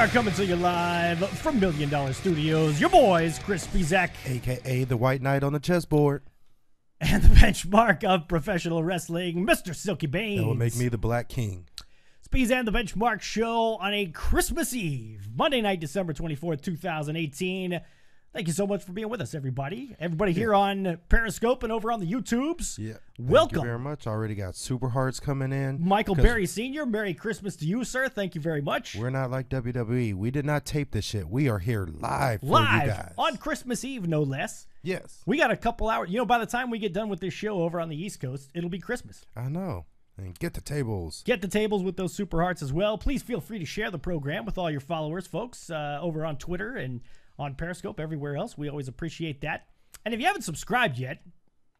are coming to you live from $1 Million Studios. Your boys, Chris Speez, a.k.a. the White Knight on the chessboard. And the benchmark of professional wrestling, Mr. Silky Baines. That will make me the Black King. Speez and the Benchmark show on a Christmas Eve, Monday night, December 24th, 2018. Thank you so much for being with us, everybody. Everybody here on Periscope and over on the YouTubes. Yeah. Welcome. Thank you very much. Already got Super Hearts coming in. Michael Berry Sr., Merry Christmas to you, sir. Thank you very much. We're not like WWE. We did not tape this shit. We are here live for you guys. On Christmas Eve, no less. Yes. We got a couple hours. You know, by the time we get done with this show over on the East Coast, it'll be Christmas. I know. And get the tables. Get the tables with those Super Hearts as well. Please feel free to share the program with all your followers, folks, over on Twitter and on Periscope, everywhere else. We always appreciate that. And if you haven't subscribed yet,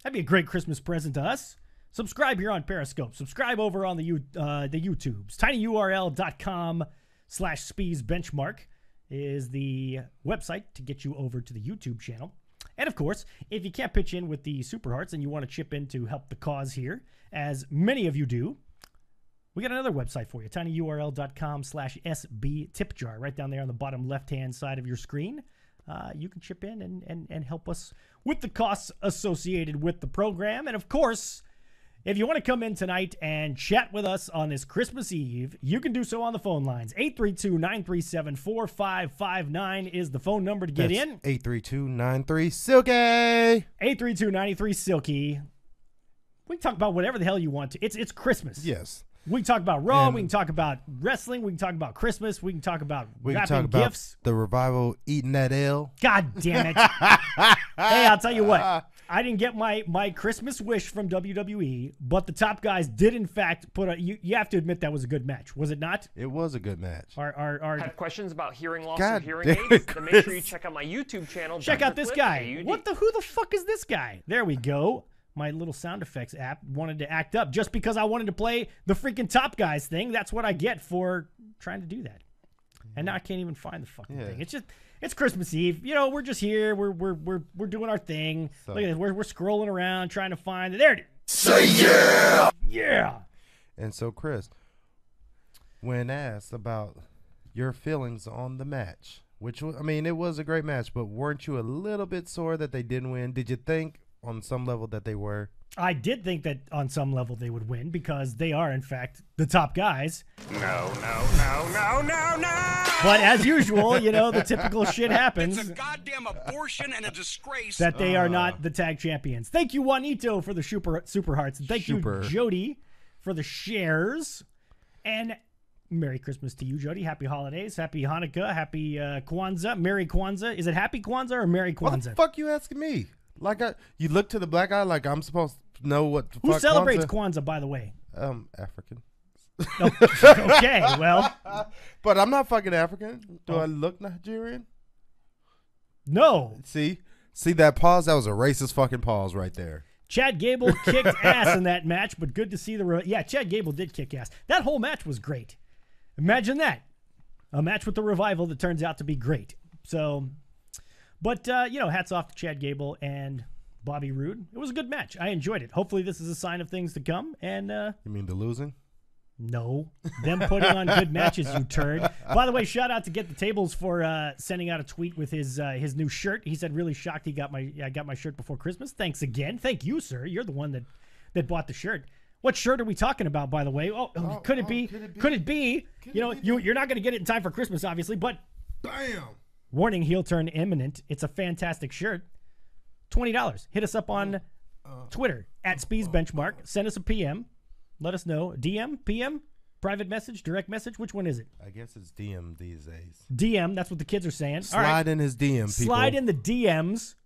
that'd be a great Christmas present to us. Subscribe here on Periscope. Subscribe over on the YouTubes. tinyurl.com/Speez Benchmark is the website to get you over to the YouTube channel. And of course, if you can't pitch in with the Super Hearts and you want to chip in to help the cause here, as many of you do, we got another website for you, tinyurl.com/SB Tipjar, right down there on the bottom left-hand side of your screen. You can chip in and help us with the costs associated with the program. And of course, if you want to come in tonight and chat with us on this Christmas Eve, you can do so on the phone lines. 832-937-4559 is the phone number to get in. 832-93-SILKY. 832-93-SILKY. We can talk about whatever the hell you want to. It's Christmas. Yes. We can talk about Raw. We can talk about wrestling. We can talk about Christmas. We can talk about wrapping gifts. The Revival eating that L. God damn it. Hey, I'll tell you what. I didn't get my Christmas wish from WWE, but the top guys did, in fact, put a... You have to admit that was a good match. Was it not? It was a good match. Have questions about hearing loss or hearing aids? Then make sure you check out my YouTube channel. Check out this guy. Who the fuck is this guy? There we go. My little sound effects app wanted to act up just because I wanted to play the freaking Top Guys thing. That's what I get for trying to do that. And now I can't even find the fucking thing. It's Christmas Eve. You know, we're just here. We're doing our thing. Look at this. We're scrolling around trying to find it. There it is. Say yeah. Yeah. And so, Chris, when asked about your feelings on the match, which, I mean, it was a great match, but weren't you a little bit sore that they didn't win? Did you think on some level that they were? I did think that on some level they would win because they are, in fact, the top guys. No. But as usual, you know, the typical shit happens. It's a goddamn abortion and a disgrace. That they are not the tag champions. Thank you, Juanito, for the Super Hearts. And thank you, Jody, for the shares. And Merry Christmas to you, Jody. Happy holidays. Happy Hanukkah. Happy Kwanzaa. Merry Kwanzaa. Is it Happy Kwanzaa or Merry Kwanzaa? What the fuck you asking me? Like you look to the black guy like I'm supposed to know what the Who fuck celebrates Kwanzaa, by the way? African. Okay, well. But I'm not fucking African. Do I look Nigerian? No. See that pause? That was a racist fucking pause right there. Chad Gable kicked ass in that match, but good to see Chad Gable did kick ass. That whole match was great. Imagine that. A match with the Revival that turns out to be great. So... But, you know, hats off to Chad Gable and Bobby Roode. It was a good match. I enjoyed it. Hopefully this is a sign of things to come. And you mean the losing? No. Them putting on good matches, you turd. By the way, shout out to Get the Tables for sending out a tweet with his new shirt. He said, really shocked I got my shirt before Christmas. Thanks again. Thank you, sir. You're the one that bought the shirt. What shirt are we talking about, by the way? Could it be? You know, you're not going to get it in time for Christmas, obviously, but... Bam! Warning, heel turn imminent. It's a fantastic shirt. $20. Hit us up on Twitter at Speez Benchmark. Send us a PM. Let us know. DM, PM, private message, direct message. Which one is it? I guess it's DM these days. DM. That's what the kids are saying. Slide in his DM, people. Slide in the DMs.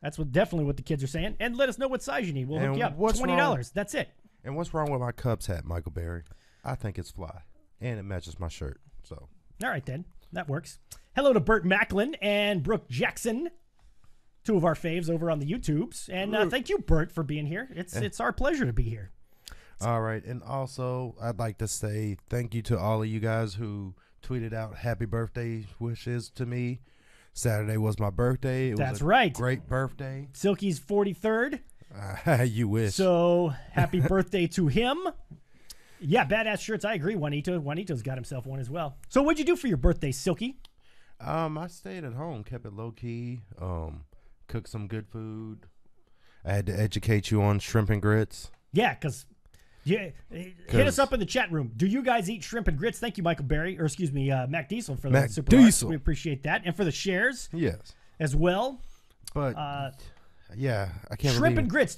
That's definitely what the kids are saying. And let us know what size you need. We'll hook you up. $20. That's it. And what's wrong with my Cubs hat, Michael Berry? I think it's fly. And it matches my shirt. So. All right, then. That works. Hello to Burt Macklin and Brooke Jackson, two of our faves over on the YouTubes. And thank you, Burt, for being here. It's our pleasure to be here. All right. And also, I'd like to say thank you to all of you guys who tweeted out happy birthday wishes to me. Saturday was my birthday. That's right. Great birthday. Silky's 43rd. You wish. So happy birthday to him. Yeah, badass shirts. I agree, Juanito. Juanito's got himself one as well. So what'd you do for your birthday, Silky? I stayed at home, kept it low key. Cooked some good food. I had to educate you on shrimp and grits. Yeah, because hit us up in the chat room. Do you guys eat shrimp and grits? Thank you, Michael Berry, or excuse me, Mac Diesel for the super Diesel. We appreciate that, and for the shares, yes, as well. But yeah, I can't. Shrimp and grits.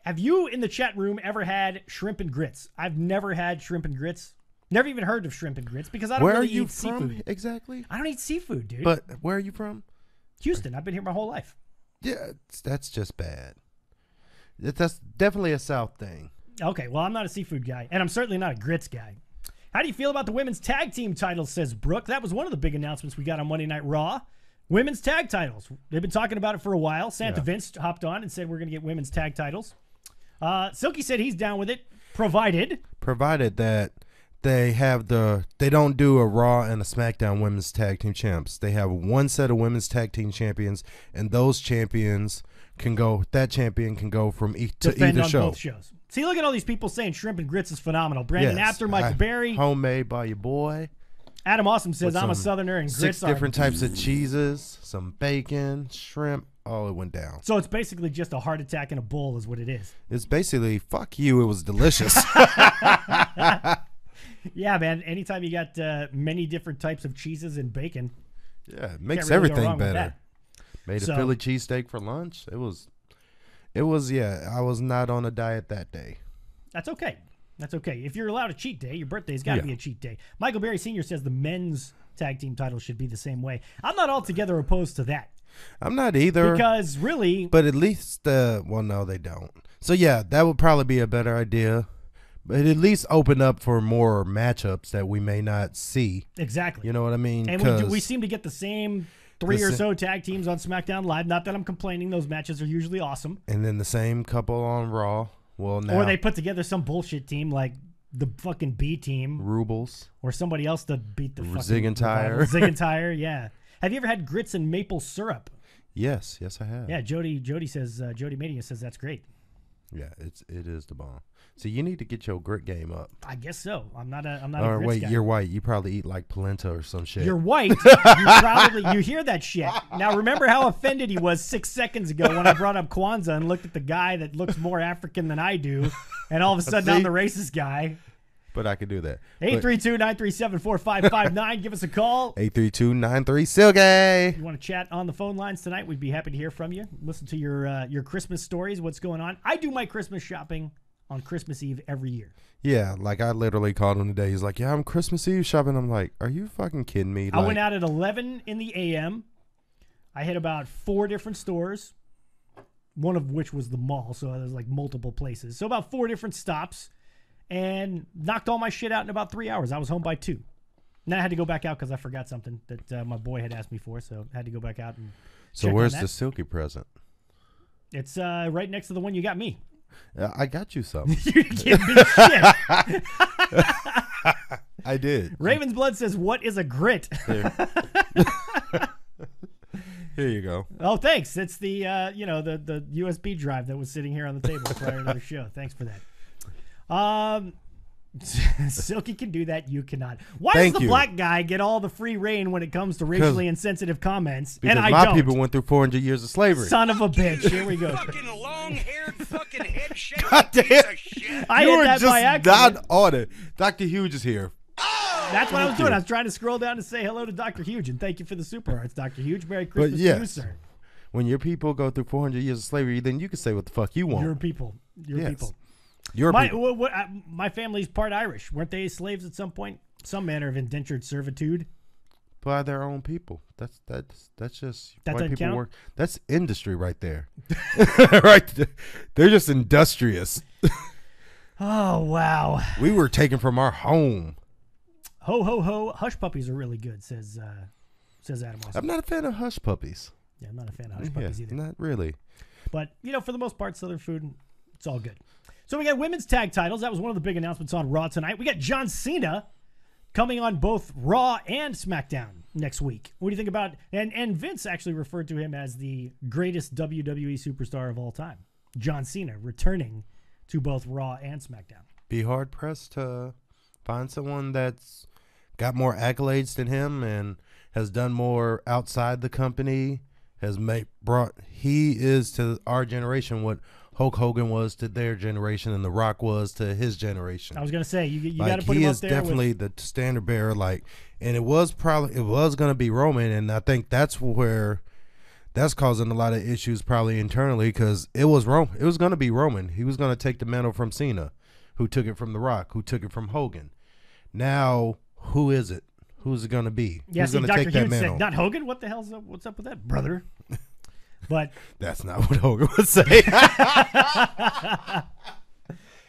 Have you in the chat room ever had shrimp and grits? I've never had shrimp and grits. Never even heard of shrimp and grits because I don't really eat seafood. Where are you from exactly? I don't eat seafood, dude. But where are you from? Houston. I've been here my whole life. Yeah, that's just bad. That's definitely a South thing. Okay, well, I'm not a seafood guy, and I'm certainly not a grits guy. How do you feel about the women's tag team titles, says Brooke? That was one of the big announcements we got on Monday Night Raw. Women's tag titles. They've been talking about it for a while. Santa Vince hopped on and said we're going to get women's tag titles. Silky said he's down with it, provided that they don't do a Raw and a SmackDown women's tag team champs. They have one set of women's tag team champions, and those champions can go. That champion can go from to either on show. Both shows. See, look at all these people saying shrimp and grits is phenomenal. Brandon Apter, Michael Berry, homemade by your boy. Adam Awesome says I'm a Southerner and grits 6 different types of cheeses, some bacon, shrimp. Oh, it went down. So it's basically just a heart attack in a bowl, is what it is. It's basically fuck you. It was delicious. Yeah, man. Anytime you got many different types of cheeses and bacon, yeah, it makes really everything better. Made a Philly cheesesteak for lunch. It was. Yeah, I was not on a diet that day. That's okay. That's okay. If you're allowed a cheat day, your birthday's got to be a cheat day. Michael Berry Sr. says the men's tag team title should be the same way. I'm not altogether opposed to that. I'm not either. Because really... But at least, well, no, they don't. So, yeah, that would probably be a better idea. But at least open up for more matchups that we may not see. Exactly. You know what I mean? And we seem to get the same 3 or so tag teams on SmackDown Live. Not that I'm complaining. Those matches are usually awesome. And then the same couple on Raw. Well, now, or they put together some bullshit team like the fucking B team. Rubles. Or somebody else to beat the fucking... Ziggentire. Ziggentire, yeah. Have you ever had grits and maple syrup? Yes, I have. Yeah, Jody says, Jody Mania says that's great. Yeah, it is the bomb. So you need to get your grit game up. I guess so. I'm not a or grits wait, guy. You're white. You probably eat like polenta or some shit. You're white. You hear that shit. Now remember how offended he was 6 seconds ago when I brought up Kwanzaa and looked at the guy that looks more African than I do, and all of a sudden I'm the racist guy. But I could do that. 832-937-4559. Give us a call. 832-93-SILGAY. You want to chat on the phone lines tonight? We'd be happy to hear from you. Listen to your Christmas stories. What's going on? I do my Christmas shopping on Christmas Eve every year. Yeah, like I literally called him today. He's like, yeah, I'm Christmas Eve shopping. I'm like, are you fucking kidding me? I went out at 11 in the a.m. I hit about 4 different stores, one of which was the mall, so there's like multiple places. So about 4 different stops. And knocked all my shit out in about 3 hours. I was home by 2. And then I had to go back out because I forgot something that my boy had asked me for. So I had to go back out and So where's the Silky present? It's right next to the one you got me. I got you something. You didn't give me shit. I did. Raven's Blood says, what is a grit? Here you go. Oh, thanks. It's the the USB drive that was sitting here on the table prior to the show. Thanks for that. Silky can do that. You cannot. Why does the black guy get all the free reign when it comes to racially insensitive comments? Because and I my don't. people went through 400 years of slavery. Son of a bitch. Here we go. Fucking long-haired fucking head shaking Goddamn. piece of shit. I you hit were that just by accident. not on it. Dr. Hughes is here. That's what I was doing. I was trying to scroll down to say hello to Dr. Huge, and thank you for the super arts, Dr. Huge. Merry Christmas to you, sir. When your people go through 400 years of slavery, then you can say what the fuck you want. Your people. Your people. My family's part Irish. Weren't they slaves at some point? Some manner of indentured servitude. By their own people. That's just that white people count? work. That's industry right there. Right there. They're just industrious. Oh wow. We were taken from our home. Ho ho ho! Hush puppies are really good, says Adam. Also. I'm not a fan of hush puppies. Yeah, I'm not a fan of hush puppies either. Not really. But for the most part, Southern food, it's all good. So we got women's tag titles. That was one of the big announcements on Raw tonight. We got John Cena coming on both Raw and SmackDown next week. What do you think about? And Vince actually referred to him as the greatest WWE superstar of all time. John Cena returning to both Raw and SmackDown. be hard pressed to find someone that's got more accolades than him and has done more outside the company. He is to our generation what Hulk Hogan was to their generation and The Rock was to his generation. I was gonna say you like, got to put him him up there. He is definitely the standard bearer. And it was going to be Roman, and I think that's causing a lot of issues probably internally because it was Roman. It was going to be Roman. He was going to take the mantle from Cena, who took it from The Rock, who took it from Hogan. Now, who is it? Who's it going to be? Yeah, Who's going to Dr. take that Hughes mantle? said, not Hogan. What the hell's up? What's up with that, brother? But that's not what Hogan would say.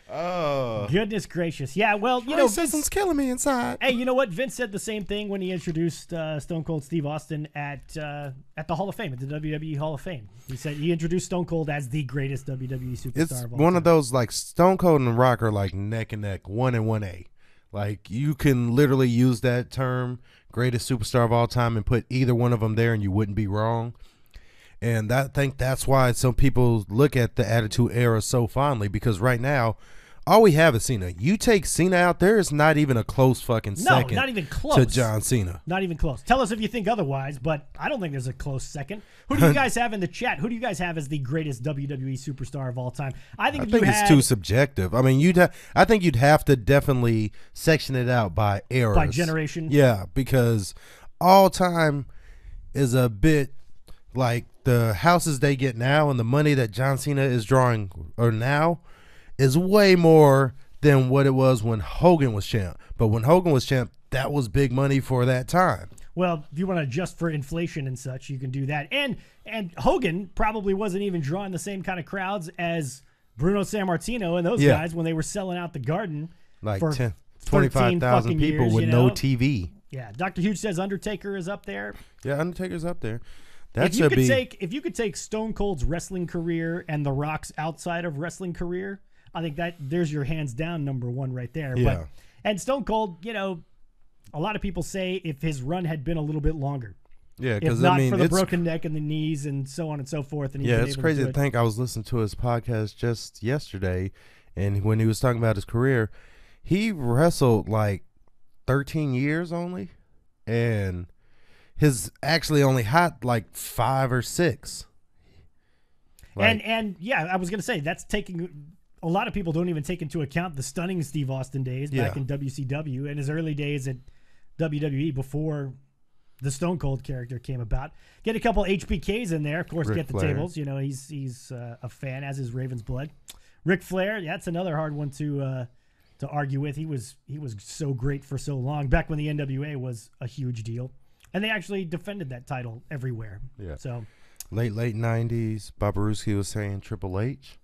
Oh, goodness gracious! Yeah, well, Vince's killing me inside. Hey, you know what? Vince said the same thing when he introduced Stone Cold Steve Austin at the Hall of Fame, at the WWE Hall of Fame. He said he introduced Stone Cold as the greatest WWE superstar It's of all one time. of those like Stone Cold and Rock are like neck and neck, 1 and 1A. Like you can literally use that term, greatest superstar of all time, and put either one of them there, and you wouldn't be wrong. And I think that's why some people look at the Attitude Era so fondly, because right now, all we have is Cena. You take Cena out there, it's not even a close fucking second. No, not even close. To John Cena. Not even close. Tell us if you think otherwise, but I don't think there's a close second. Who do you guys have in the chat? Who do you guys have as the greatest WWE superstar of all time? I think it's too subjective. I mean, I think you'd have to definitely section it out by eras. By generation? Yeah, because all time is a bit like the houses they get now and the money that John Cena is drawing or now is way more than what it was when Hogan was champ. But when Hogan was champ, that was big money for that time. Well, if you want to adjust for inflation and such, you can do that. And Hogan probably wasn't even drawing the same kind of crowds as Bruno Sammartino and those guys when they were selling out the Garden. Like for 25,000 people years, with no TV. Yeah, Dr. Hughes says Undertaker is up there. Yeah, Undertaker's up there. If you could take Stone Cold's wrestling career and The Rock's outside of wrestling career, I think that there's your hands down number one right there. Yeah. And Stone Cold, a lot of people say if his run had been a little bit longer. Yeah, because for the broken neck and the knees and so on and so forth. And it's crazy to think. I was listening to his podcast just yesterday, and when he was talking about his career, he wrestled like 13 years only, and his actually only had like 5 or 6. And yeah, I was gonna say that's taking. A lot of people don't even take into account the stunning Steve Austin days back in WCW and his early days at WWE before the Stone Cold character came about. Get a couple HBKs in there, of course. Ric Get the Flair. Tables. He's a fan, as is Raven's Blood. Ric Flair, that's another hard one to argue with. He was so great for so long back when the NWA was a huge deal, and they actually defended that title everywhere. Yeah. So late 90s, Barbaruski was saying Triple H,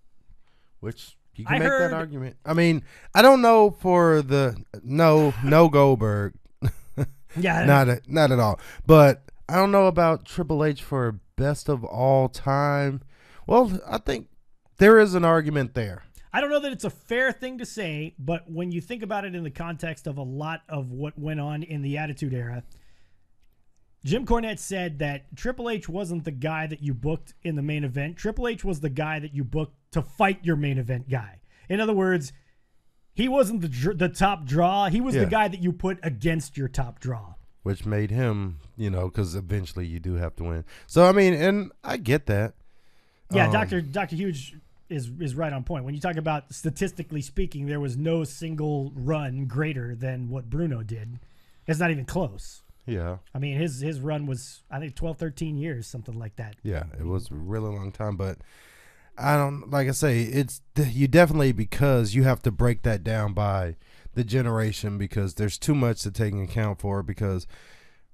which. You can I make heard, that argument. I mean, I don't know for the no Goldberg. Yeah, not at all. But I don't know about Triple H for best of all time. Well, I think there is an argument there. I don't know that it's a fair thing to say, but when you think about it in the context of a lot of what went on in the Attitude Era, Jim Cornette said that Triple H wasn't the guy that you booked in the main event. Triple H was the guy that you booked to fight your main event guy. In other words, he wasn't the top draw. He was the guy that you put against your top draw. Which made him, because eventually you do have to win. So, I mean, and I get that. Yeah, Dr. Hughes is right on point. When you talk about statistically speaking, there was no single run greater than what Bruno did. It's not even close. Yeah. I mean, his run was, I think, 12, 13 years, something like that. Yeah, it was a really long time. But I don't, like I say, you definitely, because you have to break that down by the generation, because there's too much to take into account for, because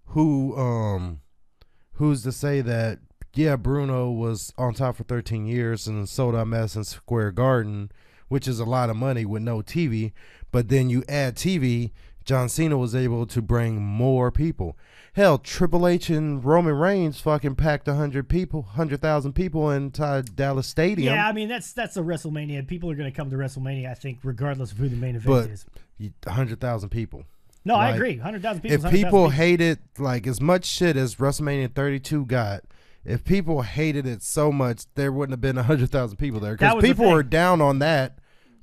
who's to say that, Bruno was on top for 13 years and sold out Madison Square Garden, which is a lot of money with no TV, but then you add TV, John Cena was able to bring more people. Hell, Triple H and Roman Reigns fucking packed 100,000 people inside Dallas Stadium. Yeah, I mean, that's a WrestleMania. People are going to come to WrestleMania, I think, regardless of who the main event is. 100,000 people. No, I agree. 100,000 people. If people hated, like, as much shit as WrestleMania 32 got, if people hated it so much, there wouldn't have been 100,000 people there. Because people were down on that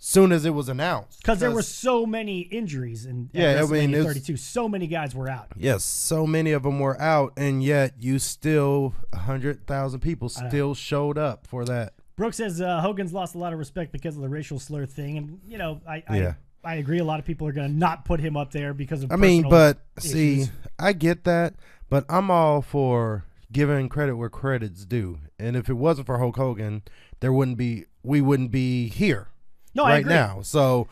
soon as it was announced. Because there were so many injuries in Yeah, I mean, WrestleMania 32. So many guys were out. Yes, so many of them were out, and yet you still 100,000 people still showed up for that. Brooke says Hogan's lost a lot of respect because of the racial slur thing, and you know, I agree. A lot of people are going to not put him up there because of. But issues. see, I get that, but I'm all for giving credit where credit's due. And if it wasn't for Hulk Hogan, we wouldn't be here right now. So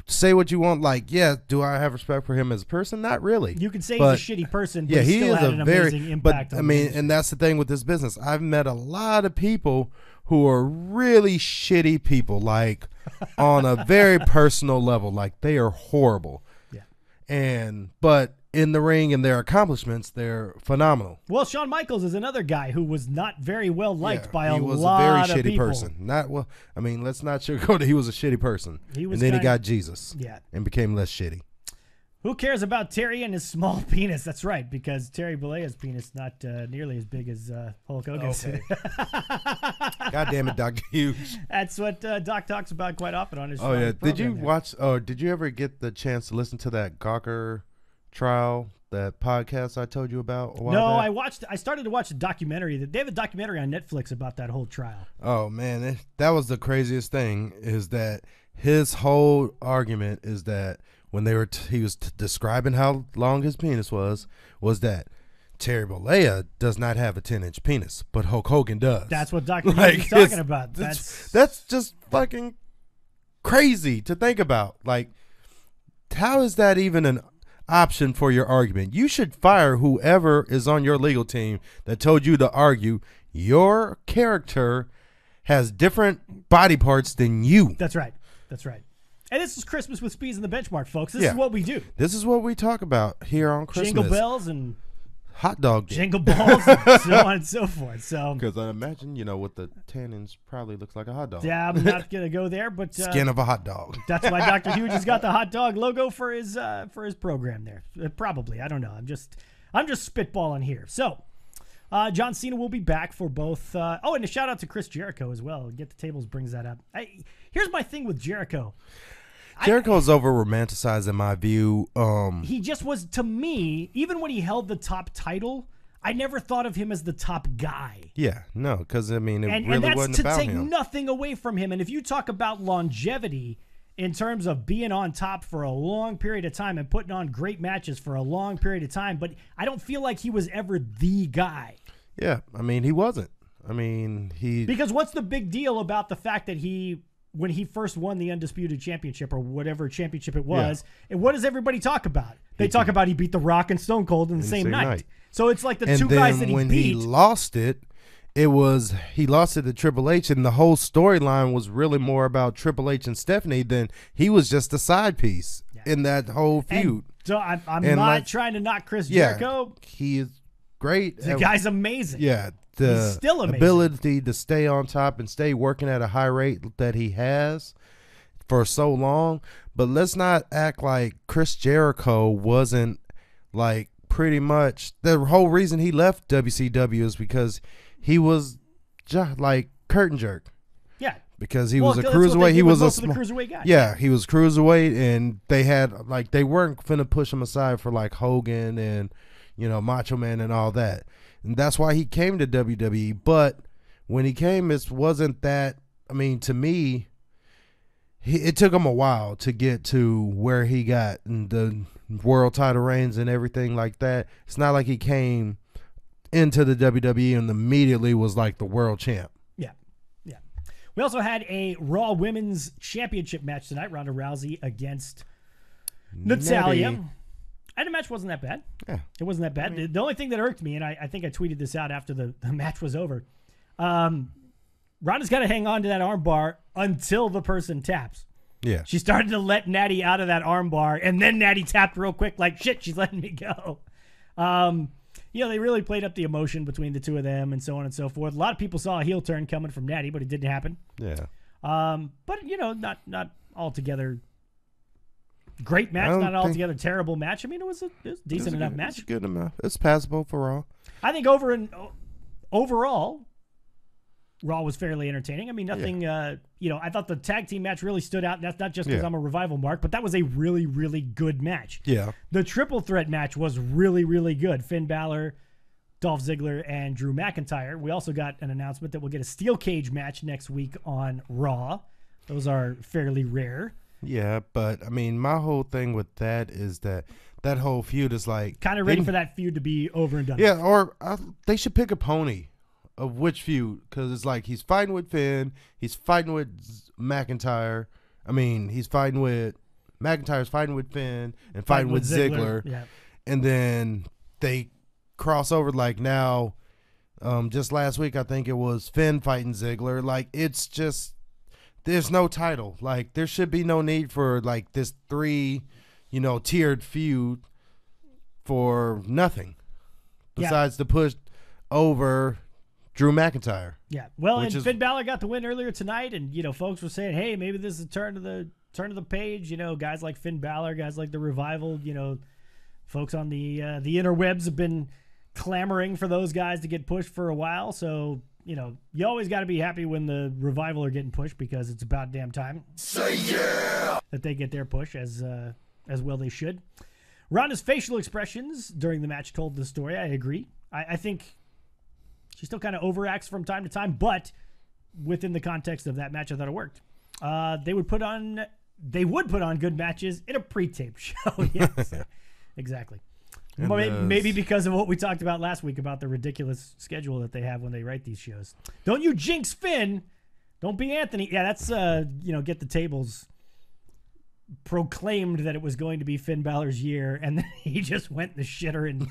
say what you want. Like, yeah, do I have respect for him as a person? Not really. You can say he's a shitty person, but yeah, he still is had an amazing impact on and that's the thing with this business. I've met a lot of people who are really shitty people, like on a very personal level. Like, they are horrible. Yeah. But in the ring and their accomplishments, they're phenomenal. Well, Shawn Michaels is another guy who was not very well liked by a lot of people. He was a very shitty person. Let's not sugarcoat it. He was a shitty person. And then he got Jesus. Yeah. And became less shitty. Who cares about Terry and his small penis? That's right, because Terry Bollea's penis not nearly as big as Hulk Hogan's. Okay. God damn it, Dr. Hughes. That's what Doc talks about quite often on his show. Oh, yeah. Did you ever get the chance to listen to that Gawker trial, that podcast I told you about a while back? I started to watch a documentary. They have a documentary on Netflix about that whole trial. Oh, man. That was the craziest thing, is that his whole argument is that when he was describing how long his penis was that Terry Bollea does not have a 10-inch penis, but Hulk Hogan does. That's what Dr. Hughes is talking about. That's just fucking crazy to think about. Like, how is that even an option for your argument? You should fire whoever is on your legal team that told you to argue your character has different body parts than you. That's right. And this is Christmas with Speez and the Benchmark, folks. This is what we do. This is what we talk about here on Christmas. Jingle bells and hot dog day. Jingle balls and so on and so forth. So, because I imagine, with the tannins, probably looks like a hot dog. Yeah, I'm not gonna go there, but skin of a hot dog. That's why Dr. Hughes has got the hot dog logo for his program there. Probably, I don't know. I'm just spitballing here. So, John Cena will be back for both. And a shout out to Chris Jericho as well. Get the Tables brings that up. Here's my thing with Jericho. Jericho's over romanticized in my view. He just was, to me, even when he held the top title, I never thought of him as the top guy. Yeah, no, because it really wasn't about him. And that's to take nothing away from him. And if you talk about longevity in terms of being on top for a long period of time and putting on great matches for a long period of time, but I don't feel like he was ever the guy. Yeah, he wasn't. Because what's the big deal about the fact that when he first won the Undisputed Championship or whatever championship it was, and what does everybody talk about? They talk about he beat The Rock and Stone Cold in the same night. So it's like the two guys that he beat. And then when he lost it, he lost it to Triple H, and the whole storyline was really more about Triple H and Stephanie than he was just a side piece in that whole feud. So I'm not trying to knock Chris Jericho. He is great. The guy's amazing. Yeah. He's still amazing. Ability to stay on top and stay working at a high rate that he has for so long. But let's not act like Chris Jericho wasn't, like, pretty much the whole reason he left WCW is because he was just like curtain jerk. Yeah. Because he was a cruiserweight. He was a cruiserweight guy. Yeah, he was cruiserweight, and they weren't finna push him aside for like Hogan and Macho Man and all that. And that's why he came to WWE. But when he came, it wasn't that. To me, it took him a while to get to where he got in the world title reigns and everything like that. It's not like he came into the WWE and immediately was like the world champ. Yeah. We also had a Raw Women's Championship match tonight. Ronda Rousey against Natalya. And the match wasn't that bad. Yeah. It wasn't that bad. The only thing that irked me, and I think I tweeted this out after the match was over, Ronda's got to hang on to that arm bar until the person taps. Yeah. She started to let Natty out of that arm bar, and then Natty tapped real quick like, shit, she's letting me go. They really played up the emotion between the two of them and so on and so forth. A lot of people saw a heel turn coming from Natty, but it didn't happen. Yeah. But, not altogether great match, not an altogether terrible match. It was a decent enough match. It's good enough. It's passable for Raw. I think overall, Raw was fairly entertaining. I mean, nothing, I thought the tag team match really stood out. That's not just because I'm a Revival mark, but that was a really, really good match. Yeah. The triple threat match was really, really good. Finn Balor, Dolph Ziggler, and Drew McIntyre. We also got an announcement that we'll get a steel cage match next week on Raw. Those are fairly rare. Yeah, but, I mean, my whole thing with that is that whole feud is like... kind of ready for that feud to be over and done. Yeah, or they should pick a pony of which feud, because it's like he's fighting with Finn, he's fighting with McIntyre. I mean, McIntyre's fighting with Finn and fighting with Ziggler. Yeah. And then they cross over like now, just last week, I think it was Finn fighting Ziggler. Like, it's just, there's no title. Like, there should be no need for like this 3, tiered feud for nothing besides to push over Drew McIntyre. Yeah. Well, and Finn Balor got the win earlier tonight, and folks were saying, hey, maybe this is a turn of the page. Guys like Finn Balor, guys like the Revival, folks on the interwebs have been clamoring for those guys to get pushed for a while. So, you always got to be happy when the Revival are getting pushed, because it's about damn time. Say yeah! That they get their push, as well they should. Ronda's facial expressions during the match told the story. I agree. I think she still kind of overacts from time to time, but within the context of that match, I thought it worked. They would put on good matches in a pre-tape show. Yes, exactly. Maybe because of what we talked about last week about the ridiculous schedule that they have when they write these shows. Don't you jinx Finn. Don't be Anthony. Yeah, that's, Get the Tables proclaimed that it was going to be Finn Balor's year, and then he just went in the shitter and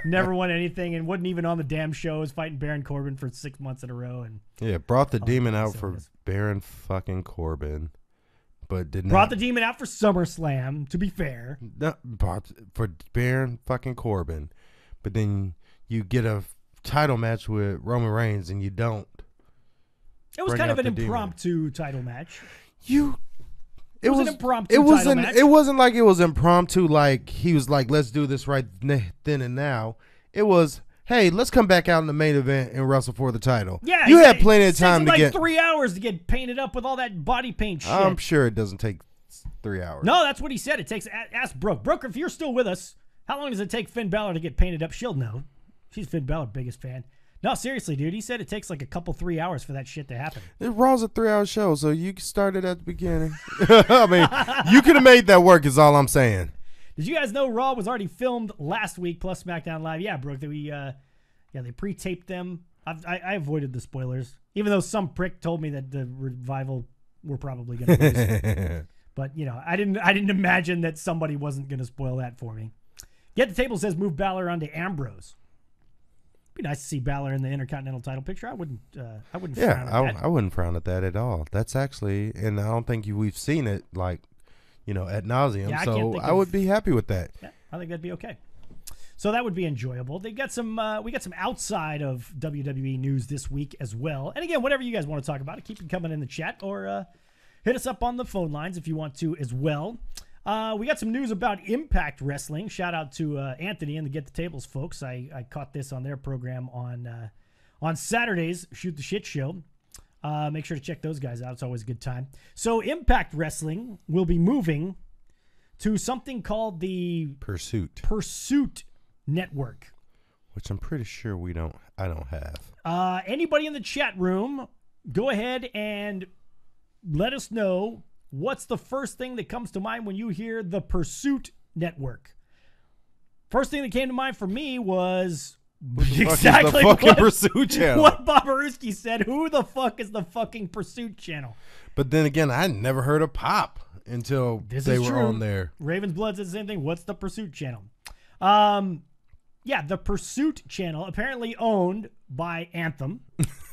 never won anything and wasn't even on the damn show. Was fighting Baron Corbin for 6 months in a row. And brought the demon out for Baron fucking Corbin. But did not. Brought the demon out for SummerSlam, to be fair. Brought for Baron fucking Corbin. But then you get a title match with Roman Reigns and you don't. It was kind of an impromptu title match. It was an impromptu title match. It wasn't like it was impromptu, like he was like, let's do this right then and now. It was, hey, let's come back out in the main event and wrestle for the title. Yeah, you had plenty of time to get 3 hours to get painted up with all that body paint shit. I'm sure it doesn't take 3 hours. No, that's what he said. It takes. Ask Brooke. Brooke, if you're still with us, how long does it take Finn Balor to get painted up? She'll know. She's Finn Balor's biggest fan. No, seriously, dude. He said it takes like a couple 3 hours for that shit to happen. Raw's a 3-hour show, so you started at the beginning. I mean, you could have made that work, is all I'm saying. Did you guys know Raw was already filmed last week plus SmackDown Live? Yeah, Brooke. They pre-taped them. I avoided the spoilers, even though some prick told me that the Revival were probably going to lose. But I didn't imagine that somebody wasn't going to spoil that for me. Get the Table says move Balor onto Ambrose. Be nice to see Balor in the Intercontinental title picture. I wouldn't frown at that. I wouldn't frown at that at all. That's actually, and I don't think we've seen it like, ad nauseum. Yeah, so I would be happy with that. Yeah, I think that'd be okay. So that would be enjoyable. They got some. We got some outside of WWE news this week as well. And again, whatever you guys want to talk about, keep it coming in the chat or hit us up on the phone lines if you want to as well. We got some news about Impact Wrestling. Shout out to Anthony and the Get the Tables folks. I caught this on their program on Saturday's Shoot the Shit show. Make sure to check those guys out. It's always a good time. So Impact Wrestling will be moving to something called the Pursuit Network, which I'm pretty sure I don't have. Anybody in the chat room, go ahead and let us know what's the first thing that comes to mind when you hear the Pursuit Network. First thing that came to mind for me was exactly the fucking Pursuit channel. What Bobarowski said. Who the fuck is the fucking Pursuit channel? But then again, I never heard of Pop until they were on there. Raven's Blood said the same thing. What's the Pursuit channel? Yeah, the Pursuit channel, apparently owned by Anthem,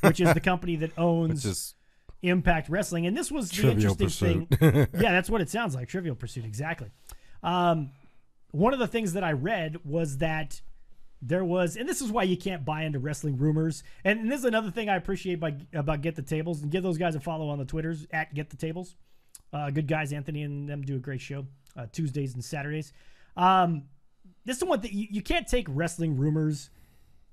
which is the company that owns Impact Wrestling. And this was the interesting thing. Yeah, that's what it sounds like. Trivial Pursuit, exactly. One of the things that I read was that there was, and this is why you can't buy into wrestling rumors. And this is another thing I appreciate about Get the Tables, and give those guys a follow on the Twitters at Get the Tables. Good guys, Anthony and them do a great show Tuesdays and Saturdays. This is one thing you can't take wrestling rumors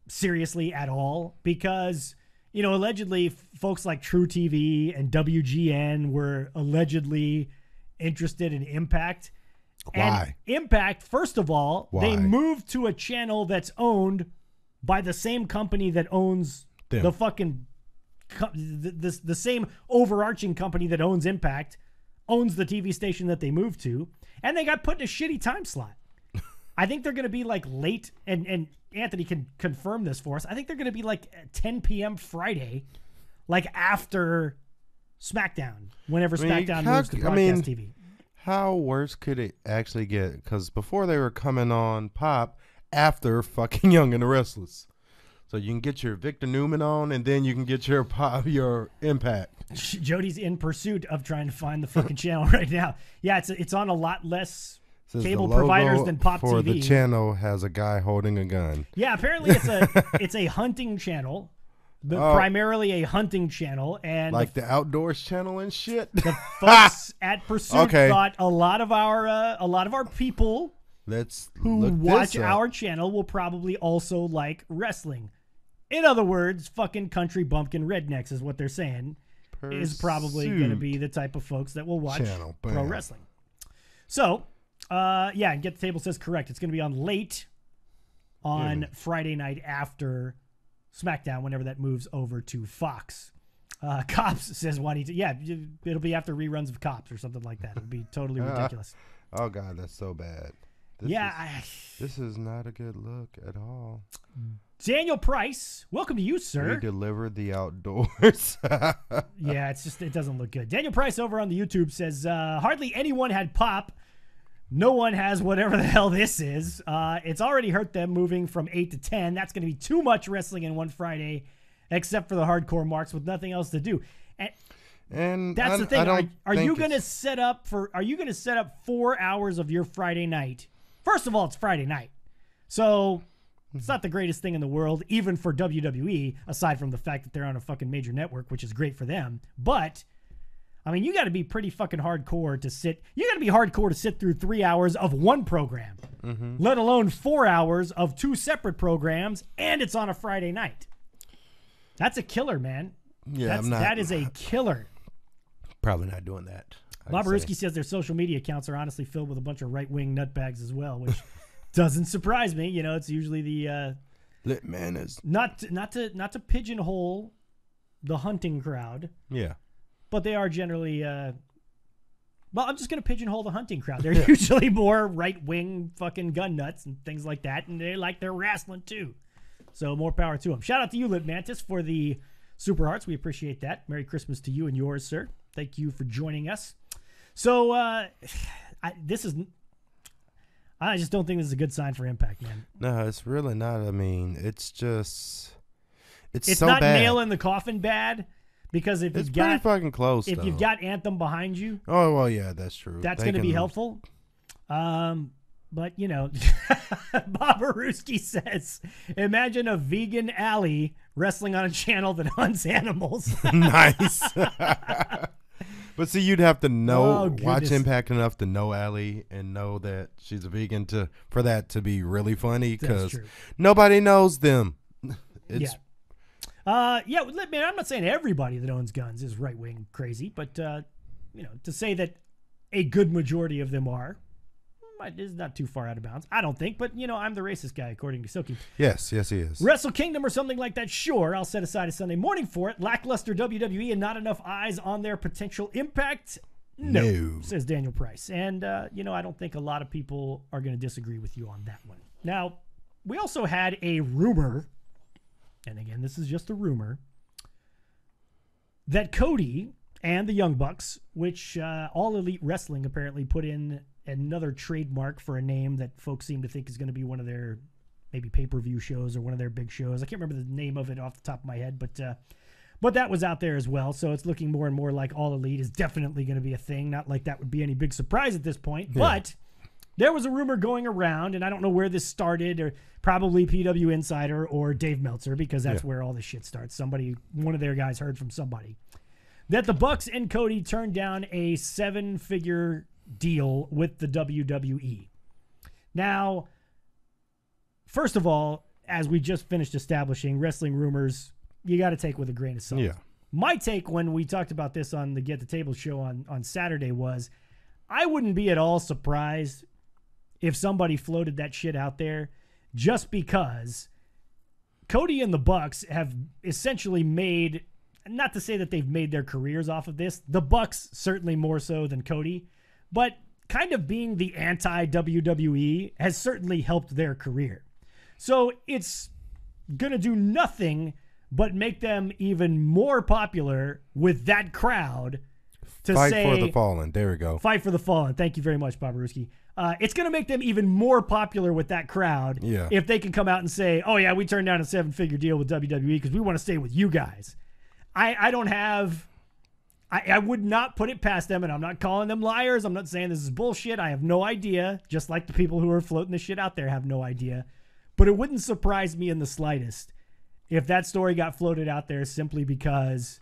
seriously at all, because allegedly folks like True TV and WGN were allegedly interested in Impact. Why? And Impact, first of all, Why? they moved to a channel that's owned by the same company that owns Them. the fucking the same overarching company that owns Impact, owns the TV station that they moved to, and they got put in a shitty time slot. I think they're going to be like late, and Anthony can confirm this for us. I think they're going to be like 10 p.m. Friday, like after SmackDown, whenever SmackDown moves to broadcast TV. How worse could it actually get? Because before they were coming on Pop after fucking Young and the Restless. So you can get your Victor Newman on, and then you can get your Pop, your Impact. Jody's in pursuit of trying to find the fucking channel right now. Yeah, it's on a lot less cable providers than Pop for TV. The channel has a guy holding a gun. Yeah, apparently it's a hunting channel, but primarily a hunting channel, and like the outdoors channel and shit. the folks at Pursuit thought a lot of our people who watch our channel will probably also like wrestling. In other words, fucking country bumpkin rednecks is what they're saying. Is probably going to be the type of folks that will watch pro wrestling. So, and Get the Table says correct. It's going to be on late on Friday night after SmackDown, whenever that moves over to Fox. Cops says Juanita. Yeah, it'll be after reruns of Cops or something like that. It'll be totally ridiculous. Oh, God, that's so bad. This is not a good look at all. Daniel Price, welcome to you, sir. We delivered the outdoors. Yeah, it doesn't look good. Daniel Price over on the YouTube says, hardly anyone had Pop. No one has whatever the hell this is. It's already hurt them moving from 8 to 10. That's going to be too much wrestling in one Friday, except for the hardcore marks with nothing else to do. And that's the thing. Are you going to set up 4 hours of your Friday night? First of all, it's Friday night. So it's not the greatest thing in the world, even for WWE, aside from the fact that they're on a fucking major network, which is great for them. But, I mean, you got to be pretty fucking hardcore to sit. You got to be hardcore to sit through 3 hours of one program, let alone 4 hours of two separate programs, and it's on a Friday night. That's a killer, man. Yeah, that is a killer. Probably not doing that. Bob Baruski says their social media accounts are honestly filled with a bunch of right-wing nutbags as well, which doesn't surprise me. You know, it's usually the lit man is not to pigeonhole the hunting crowd. Yeah, but they are generally. Well, I'm just gonna pigeonhole the hunting crowd. They're usually more right-wing fucking gun nuts and things like that, and they like their wrestling too. So more power to them. Shout out to you, Lit Mantis, for the Super Hearts. We appreciate that. Merry Christmas to you and yours, sir. Thank you for joining us. So I just don't think this is a good sign for Impact, man. No, it's really not. I mean, it's so not bad. nail in the coffin bad, because if it's you've got pretty fucking close. If though. you've got Anthem behind you, oh well, yeah, that's true. That's going to be helpful. But you know, Bob Aruski says, imagine a vegan alley wrestling on a channel that hunts animals. Nice. But see, you'd have to watch Impact enough to know Allie and know that she's a vegan for that to be really funny, because nobody knows them. Yeah, man, I'm not saying everybody that owns guns is right-wing crazy, but you know, to say that a good majority of them are is not too far out of bounds, I don't think. But you know, I'm the racist guy, according to Silky. Yes, he is. Wrestle Kingdom or something like that, sure, I'll set aside a Sunday morning for it. Lackluster WWE and not enough eyes on their potential impact? No, says Daniel Price. And you know, I don't think a lot of people are going to disagree with you on that one. Now, we also had a rumor, and again, this is just a rumor, that Cody and the Young Bucks, which All Elite Wrestling apparently put in another trademark for a name that folks seem to think is going to be one of their maybe pay-per-view shows or one of their big shows. I can't remember the name of it off the top of my head, but that was out there as well. So it's looking more and more like All Elite is definitely going to be a thing. Not like that would be any big surprise at this point, but there was a rumor going around, and I don't know where this started, or probably PW Insider or Dave Meltzer, because that's where all this shit starts. One of their guys heard from somebody that the Bucks and Cody turned down a 7-figure deal with the WWE. Now, first of all, as we just finished establishing, Wrestling Rumors you got to take with a grain of salt. Yeah. My take when we talked about this on the Get the Table show on Saturday was I wouldn't be at all surprised if somebody floated that shit out there just because Cody and the Bucks have essentially made, not to say that they've made their careers off of this, the Bucks certainly more so than Cody, but kind of being the anti-WWE has certainly helped their career. So it's going to do nothing but make them even more popular with that crowd to Fight say... for the fallen. There we go. Fight for the fallen. Thank you very much, Babaruski. It's going to make them even more popular with that crowd if they can come out and say, oh, yeah, we turned down a 7-figure deal with WWE because we want to stay with you guys. I don't have... I would not put it past them, and I'm not calling them liars. I'm not saying this is bullshit. I have no idea, just like the people who are floating this shit out there have no idea. But it wouldn't surprise me in the slightest if that story got floated out there simply because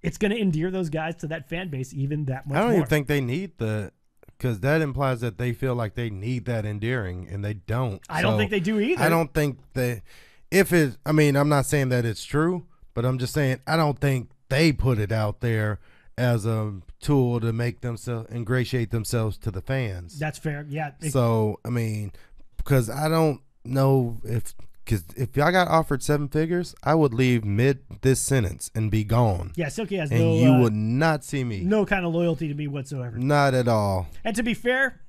it's going to endear those guys to that fan base even that much more. I don't even think they need because that implies that they feel like they need that endearing, and they don't. I don't think they do either. I don't think I'm not saying that it's true, but I'm just saying I don't think they put it out there as a tool to make themselves ingratiate themselves to the fans. That's fair. Yeah. So, because I don't know because if I got offered 7 figures, I would leave mid this sentence and be gone. Yeah, Silky has and you would not see me. No kind of loyalty to me whatsoever. Not at all. And to be fair,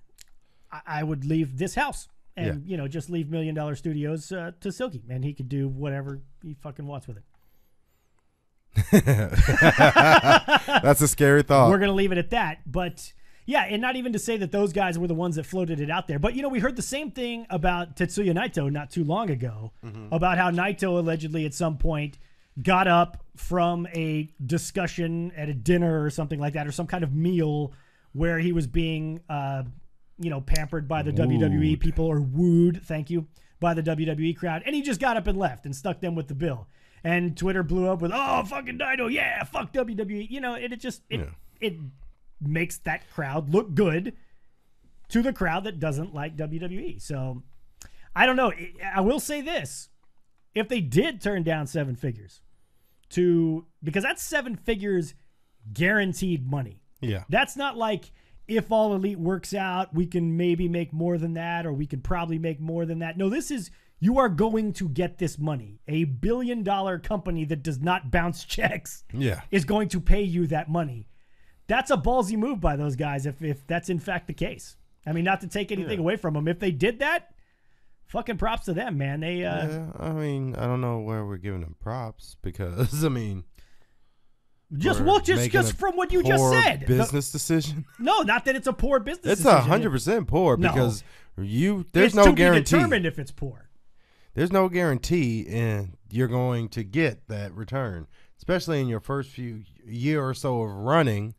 I would leave this house and just leave $1 Million Studios to Silky, and he could do whatever he fucking wants with it. That's a scary thought. We're gonna leave it at that, but. Yeah, and not even to say that those guys were the ones that floated it out there. But, we heard the same thing about Tetsuya Naito not too long ago, about how Naito allegedly at some point got up from a discussion at a dinner or something like that, or some kind of meal where he was being, pampered by the WWE people, or wooed, thank you, by the WWE crowd. And he just got up and left and stuck them with the bill. And Twitter blew up with, oh, fucking Naito, yeah, fuck WWE. It makes that crowd look good to the crowd that doesn't like WWE. So I don't know. I will say this. If they did turn down 7 figures because that's 7 figures guaranteed money. Yeah. That's not like if All Elite works out, we can maybe make more than that, or we could probably make more than that. No, this is, you are going to get this money. A $1 billion company that does not bounce checks is going to pay you that money. That's a ballsy move by those guys if that's in fact the case. I mean, not to take anything away from them. If they did that, fucking props to them, man. They I don't know where we're giving them props because, just from what you just said. Business decision? No, not that it's a poor business decision. It's 100% poor because there's no guarantee. It's to be determined if it's poor. There's no guarantee and you're going to get that return, especially in your first year or so of running.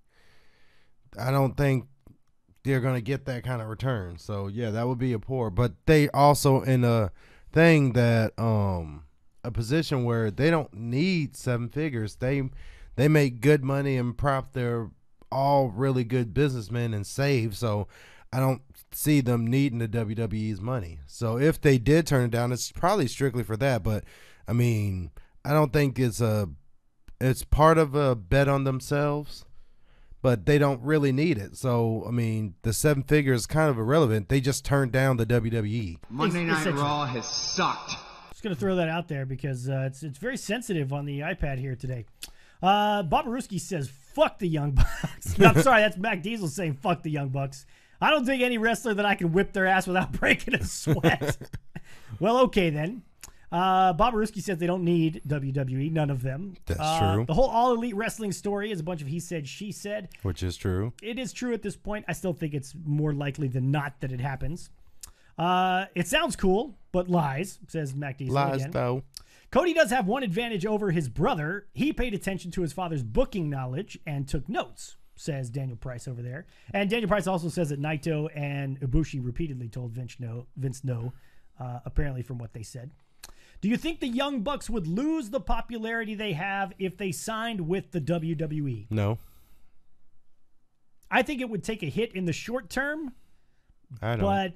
I don't think they're going to get that kind of return. So, yeah, that would be a poor. But they also in a thing that a position where they don't need 7 figures. They make good money and they're all really good businessmen and save. So, I don't see them needing the WWE's money. So, if they did turn it down, it's probably strictly for that. But, I don't think it's part of a bet on themselves. But they don't really need it. So, the 7 figures is kind of irrelevant. They just turned down the WWE. Monday Night Raw has sucked. Just going to throw that out there because it's very sensitive on the iPad here today. Babaruski says, fuck the Young Bucks. No, I'm sorry, that's Mac Diesel saying fuck the Young Bucks. I don't think any wrestler that I can whip their ass without breaking a sweat. Well, okay then. Babaruski says they don't need WWE, none of them. That's true. The whole All Elite Wrestling story is a bunch of he said, she said. Which is true. It is true at this point. I still think it's more likely than not that it happens. It sounds cool, but lies, says Mac Diesel lies, again. Though. Cody does have one advantage over his brother. He paid attention to his father's booking knowledge and took notes, says Daniel Price over there. And Daniel Price also says that Naito and Ibushi repeatedly told Vince no, apparently from what they said. Do you think the Young Bucks would lose the popularity they have if they signed with the WWE? No. I think it would take a hit in the short term. I don't. But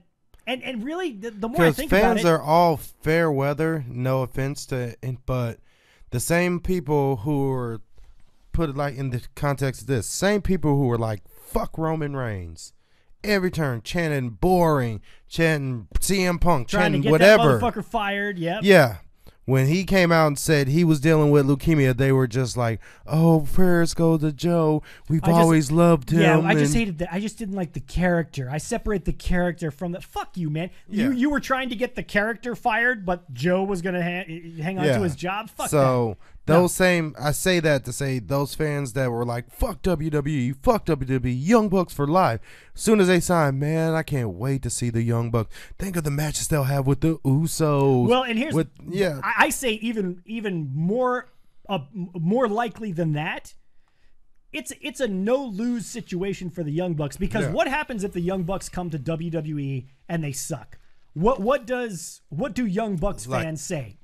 and really, the more I think about it, fans are all fair weather. No offense to, but the same people who were, put it like in the context of this, same people who were like, fuck Roman Reigns. Every turn, chanting boring, chanting CM Punk, Trying chanting to get whatever. that motherfucker fired, yep. Yeah. When he came out and said he was dealing with leukemia, they were just like, oh, prayers go to Joe. We've always loved him. Yeah, I just hated that. I just didn't like the character. I separate the character from the... Fuck you, man. Yeah. You were trying to get the character fired, but Joe was going to hang on to his job? Fuck so, that. those same... I say that to say those fans that were like, fuck WWE, fuck WWE, Young Bucks for life. As soon as they sign, man, I can't wait to see the Young Bucks. Think of the matches they'll have with the Usos. Well, and here's... Yeah. I say even more likely than that, it's a no-lose situation for the Young Bucks, because what happens if the Young Bucks come to WWE and they suck? What do Young Bucks fans say?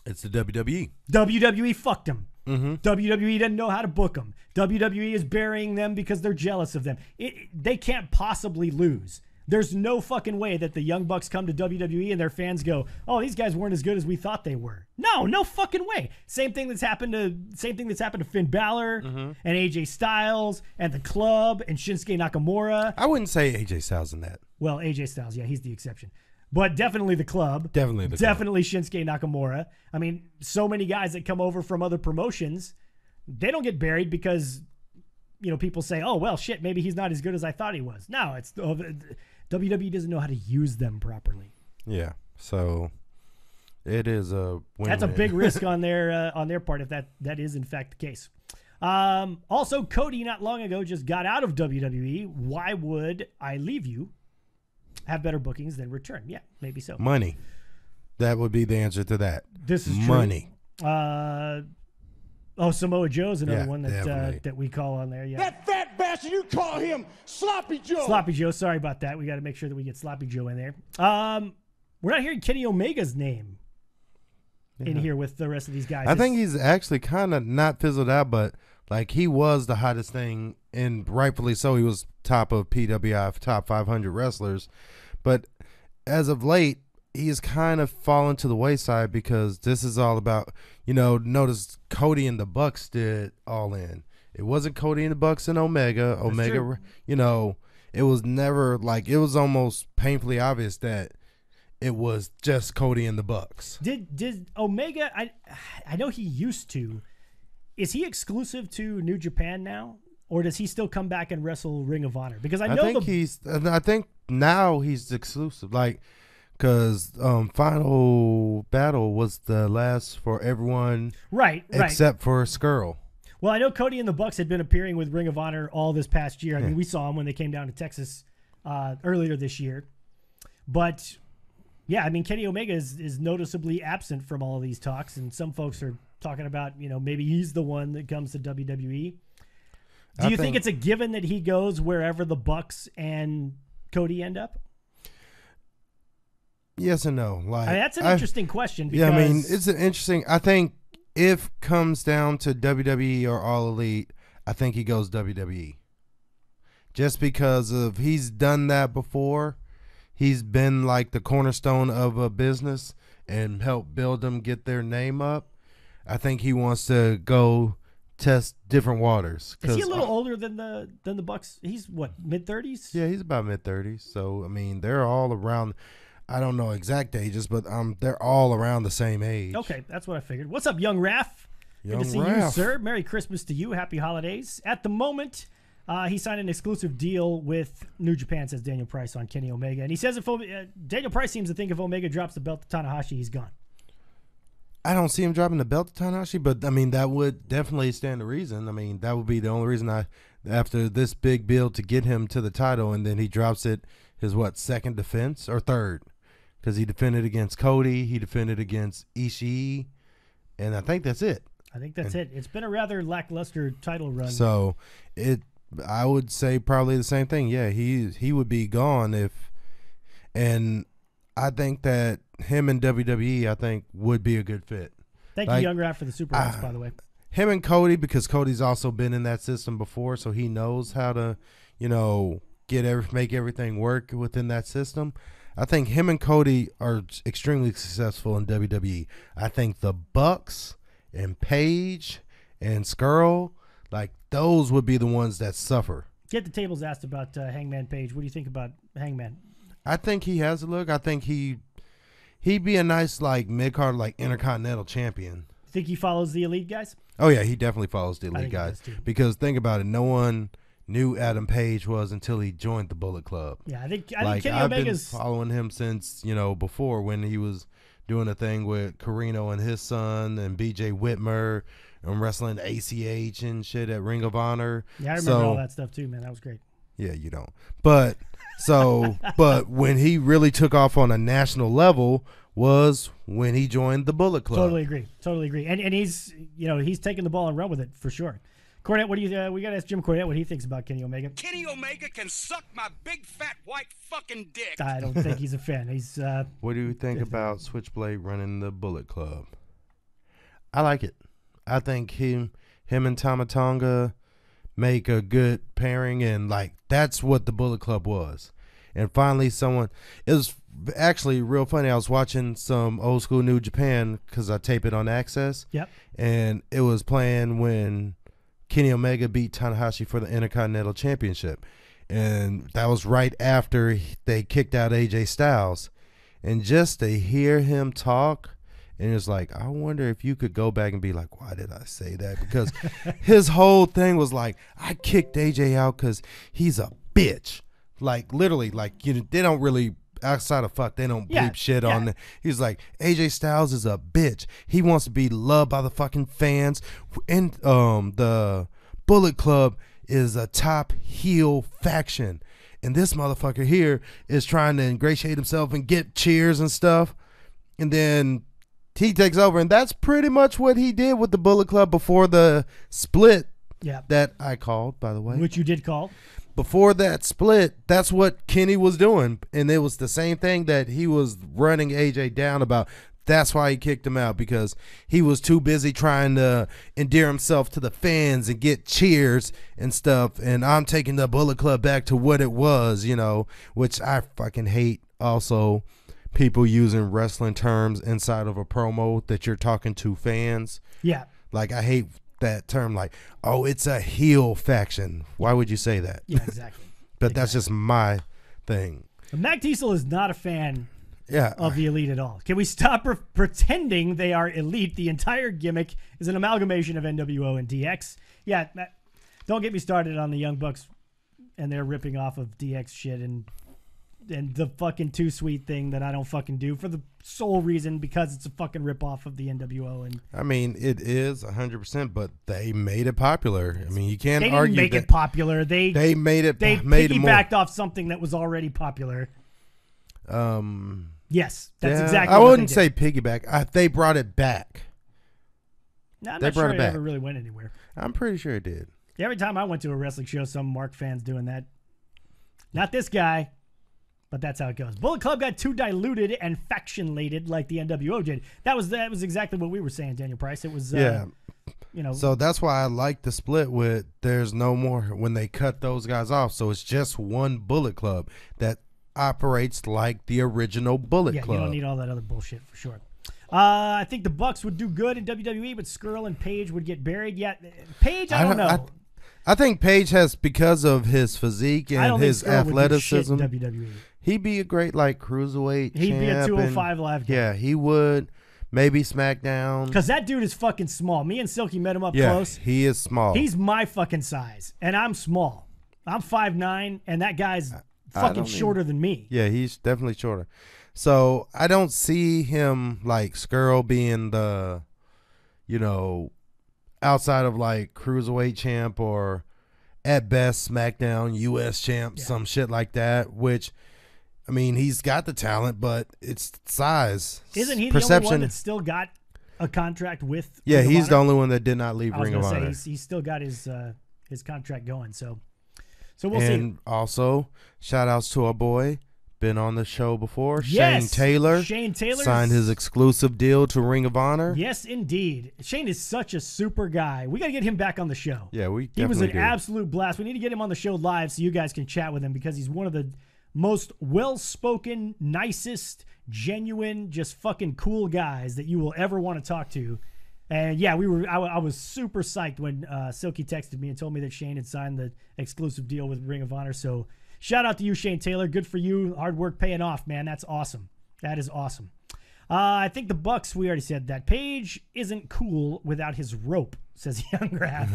It's the WWE. WWE fucked them. Mm-hmm. WWE doesn't know how to book them. WWE is burying them because they're jealous of them. They can't possibly lose. There's no fucking way that the Young Bucks come to WWE and their fans go, "Oh, these guys weren't as good as we thought they were." No fucking way. Same thing that's happened to Finn Balor and AJ Styles and the Club and Shinsuke Nakamura. I wouldn't say AJ Styles in that. Well, AJ Styles, yeah, he's the exception. But definitely the Club. Definitely the Club. Definitely Shinsuke Nakamura. I mean, so many guys that come over from other promotions, they don't get buried because, people say, "Oh, well, shit, maybe he's not as good as I thought he was." No, it's WWE doesn't know how to use them properly. Yeah, so it is a win-win. That's a big risk on their part if that is in fact the case. Also, Cody not long ago just got out of WWE. Why would I leave you? Have better bookings than return. Yeah, maybe so. Money. That would be the answer to that. This is money. True. Samoa Joe's another one that we call on there. Yeah. That fat bastard, you call him Sloppy Joe. Sloppy Joe. Sorry about that. We got to make sure that we get Sloppy Joe in there. We're not hearing Kenny Omega's name in here with the rest of these guys. I think he's actually kind of not fizzled out, but like he was the hottest thing, and rightfully so. He was top of PWI, top 500 wrestlers. But as of late, he's kind of fallen to the wayside because this is all about, notice Cody and the Bucks did All In. It wasn't Cody and the Bucks and Omega. Omega, it was never like, it was almost painfully obvious that it was just Cody and the Bucks. Did Omega, I know he used to. Is he exclusive to New Japan now? Or does he still come back and wrestle Ring of Honor? Because I think now he's exclusive. Like, because Final Battle was the last for everyone, right, except for Skrull. Well, I know Cody and the Bucks had been appearing with Ring of Honor all this past year. I mean, we saw them when they came down to Texas earlier this year. But yeah, I mean, Kenny Omega is noticeably absent from all of these talks, and some folks are talking about maybe he's the one that comes to WWE. Do you think it's a given that he goes wherever the Bucks and Cody end up? Yes and no. Like, that's an interesting question. Because, yeah, I mean, it's an interesting. I think if comes down to WWE or All Elite, I think he goes WWE. Just because of he's done that before. He's been like the cornerstone of a business and helped build them get their name up. I think he wants to go test different waters. Is he a little older than the Bucks? He's what, mid-30s? Yeah, he's about mid-30s. So I mean, they're all around. I don't know exact ages, but they're all around the same age. Okay, that's what I figured. What's up, young Raph? Good to see you, sir. Merry Christmas to you. Happy holidays. At the moment, he signed an exclusive deal with New Japan, says Daniel Price on Kenny Omega. And he says if Daniel Price seems to think if Omega drops the belt to Tanahashi, he's gone. I don't see him dropping the belt to Tanahashi, but I mean, that would definitely stand to reason. I mean, that would be the only reason after this big build to get him to the title, and then he drops it, his second defense or third? Because he defended against Cody, he defended against Ishii, and I think that's it. I think that's it. It's been a rather lackluster title run. So I would say probably the same thing. Yeah, he would be gone and I think that him and WWE, I think, would be a good fit. Thank you, Young Raph, for the super chats, by the way. Him and Cody, because Cody's also been in that system before, so he knows how to, make everything work within that system. I think him and Cody are extremely successful in WWE. I think the Bucks and Paige and Skrull, like those would be the ones that suffer. Get the Tables asked about Hangman Page. What do you think about Hangman? I think he has a look. I think he'd be a nice like mid-card, like Intercontinental champion. Think he follows the Elite guys? Oh yeah, he definitely follows the Elite guys. Because think about it, no one knew Adam Page was until he joined the Bullet Club. Yeah, I think like, Kenny I've Omega's been following him since, before when he was doing a thing with Carino and his son and BJ Whitmer and wrestling ACH and shit at Ring of Honor. Yeah, I remember all that stuff too, man. That was great. Yeah, you don't. But but when he really took off on a national level was when he joined the Bullet Club. Totally agree. And he's he's taking the ball and run with it for sure. Cornette, what do you? We got to ask Jim Cornette what he thinks about Kenny Omega. Kenny Omega can suck my big fat white fucking dick. I don't think he's a fan. He's. What do you think about Switchblade running the Bullet Club? I like it. I think him and Tama Tonga make a good pairing, and like that's what the Bullet Club was. And finally, it was actually real funny. I was watching some old school New Japan because I tape it on Access. Yep. And it was playing when Kenny Omega beat Tanahashi for the Intercontinental Championship. And that was right after they kicked out AJ Styles. And just to hear him talk, and it's like, I wonder if you could go back and be like, why did I say that? Because his whole thing was like, I kicked AJ out because he's a bitch. Like, literally, like, they don't really, outside of fuck, they don't bleep shit on it. He's like, AJ Styles is a bitch. He wants to be loved by the fucking fans. And the Bullet Club is a top heel faction. And this motherfucker here is trying to ingratiate himself and get cheers and stuff. And then he takes over. And that's pretty much what he did with the Bullet Club before the split that I called, by the way. Which you did call. Before that split, that's what Kenny was doing. And it was the same thing that he was running AJ down about. That's why he kicked him out, because he was too busy trying to endear himself to the fans and get cheers and stuff. And I'm taking the Bullet Club back to what it was, which I fucking hate. Also, people using wrestling terms inside of a promo that you're talking to fans. Yeah. Like, I hate that term, like, oh, it's a heel faction. Why would you say that? Yeah, exactly. But that's just my thing. Mac Diesel is not a fan yeah. of the Elite at all. Can we stop pretending they are Elite? The entire gimmick is an amalgamation of NWO and DX. Yeah, don't get me started on the Young Bucks and they're ripping off of DX shit and the fucking Too Sweet thing that I don't fucking do for the sole reason because it's a fucking ripoff of the NWO. And I mean, it is 100%, but they made it popular. I mean, you can't they argue didn't make that it popular. They made it. They made piggybacked off something that was already popular. Yes, that's exactly. I what wouldn't they say piggyback. They brought it back. No, I'm they not brought sure it back. ever really went anywhere. I'm pretty sure it did. Yeah, every time I went to a wrestling show, some Mark fans doing that. Not this guy, but that's how it goes. Bullet Club got too diluted and faction-lated like the NWO did. That was exactly what we were saying, Daniel Price. It was So that's why I like the split with there's no more when they cut those guys off. So it's just one Bullet Club that operates like the original Bullet Club. You don't need all that other bullshit for sure. I think the Bucks would do good in WWE, but Skrull and Page would get buried. Yeah, Page, I don't know. I think Page has, because of his physique and his athleticism, would do shit in WWE. He'd be a great cruiserweight. He'd be a 205 live guy. Yeah, he would. Maybe SmackDown. Because that dude is fucking small. Me and Silky met him up close. He is small. He's my fucking size, and I'm small. I'm 5'9", and that guy's fucking shorter than me. Yeah, he's definitely shorter. So I don't see him like Skrull being the, outside of like cruiserweight champ or at best SmackDown US champ, some shit like that. Which, I mean, he's got the talent, but it's size. Isn't he the only one that still got a contract with? Yeah, Ring of he's Honor? the only one that did not leave Ring of Honor. He's still got his contract going. So we'll see. And also, shout outs to our boy. Been on the show before. Shane Taylor signed his exclusive deal to Ring of Honor. Yes, indeed. Shane is such a super guy. We got to get him back on the show. Yeah, he was an absolute blast. We need to get him on the show live so you guys can chat with him because he's one of the most well-spoken, nicest, genuine, just fucking cool guys that you will ever want to talk to. And yeah, I was super psyched when Silky texted me and told me that Shane had signed the exclusive deal with Ring of Honor. So shout out to you, Shane Taylor. Good for you. Hard work paying off, man. That's awesome. That is awesome. I think the Bucks, we already said that. Page isn't cool without his rope, says Young Graf.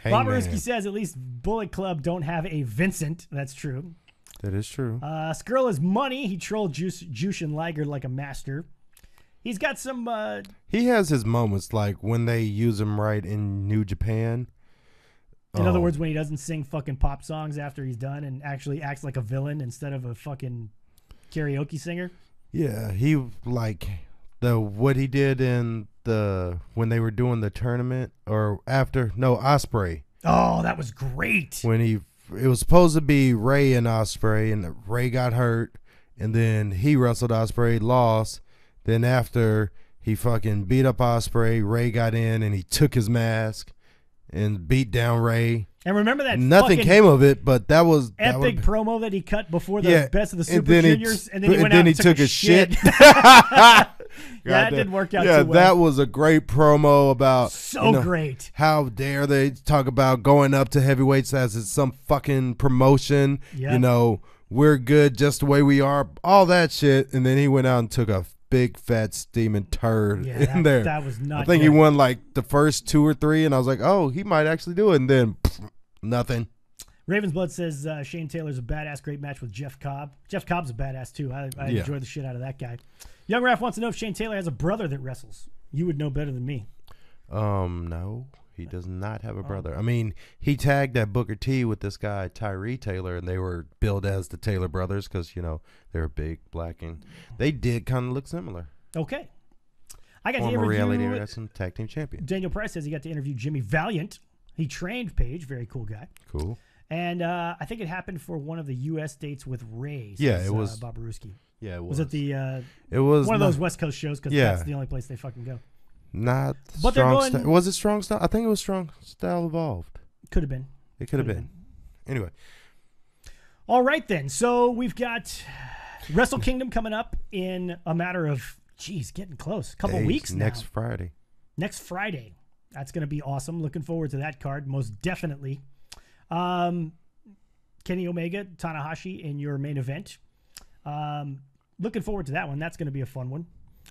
Bob Maruski says at least Bullet Club don't have a Vincent. That's true. That is true. Skrull is money. He trolled Jushin Liger like a master. He's got some... he has his moments, like when they use him right in New Japan. In other words, when he doesn't sing fucking pop songs after he's done and actually acts like a villain instead of a fucking karaoke singer. Yeah, he like what he did in when they were doing the tournament or after Ospreay. Oh, that was great. When it was supposed to be Ray and Ospreay, and Ray got hurt, and then he wrestled Ospreay, lost. Then after he fucking beat up Ospreay, Ray got in and he took his mask and beat down Ray. And remember that nothing came of it, but that was epic promo that he cut before the Best of the Super Juniors, and then he went out and took a shit. Yeah, it didn't work out too well. Yeah, that was a great promo about great. How dare they talk about going up to heavyweights as it's some fucking promotion? Yep. You know, we're good just the way we are. All that shit, and then he went out and took a big fat steaming turd in there. That was not. I think he won like the first 2 or 3, and I was like, oh, he might actually do it, and then nothing. Raven's Blood says Shane Taylor's a badass. Great match with Jeff Cobb. Jeff Cobb's a badass too. I enjoy the shit out of that guy. Young Raf wants to know if Shane Taylor has a brother that wrestles. You would know better than me. No, he does not have a brother. I mean, he tagged at Booker T with this guy Tyree Taylor, and they were billed as the Taylor brothers because they were big, black, and they did kind of look similar. Okay, I got to Former interview reality wrestling tag team champion. Daniel Price says he got to interview Jimmy Valiant. He trained Paige, very cool guy. Cool. And I think it happened for one of the U.S. dates with Ray. Yeah, it was Bob Maruski. Yeah, it was. Was it the? It was one of those West Coast shows because that's the only place they fucking go. Not but strong. Was it Strong Style? I think it was Strong Style Evolved. Could have been. It could have been. Anyway. All right then. So we've got Wrestle Kingdom coming up in a matter of getting close. A couple weeks now. Next Friday. Next Friday. That's going to be awesome. Looking forward to that card most definitely. Kenny Omega, Tanahashi in your main event. Looking forward to that one. That's going to be a fun one.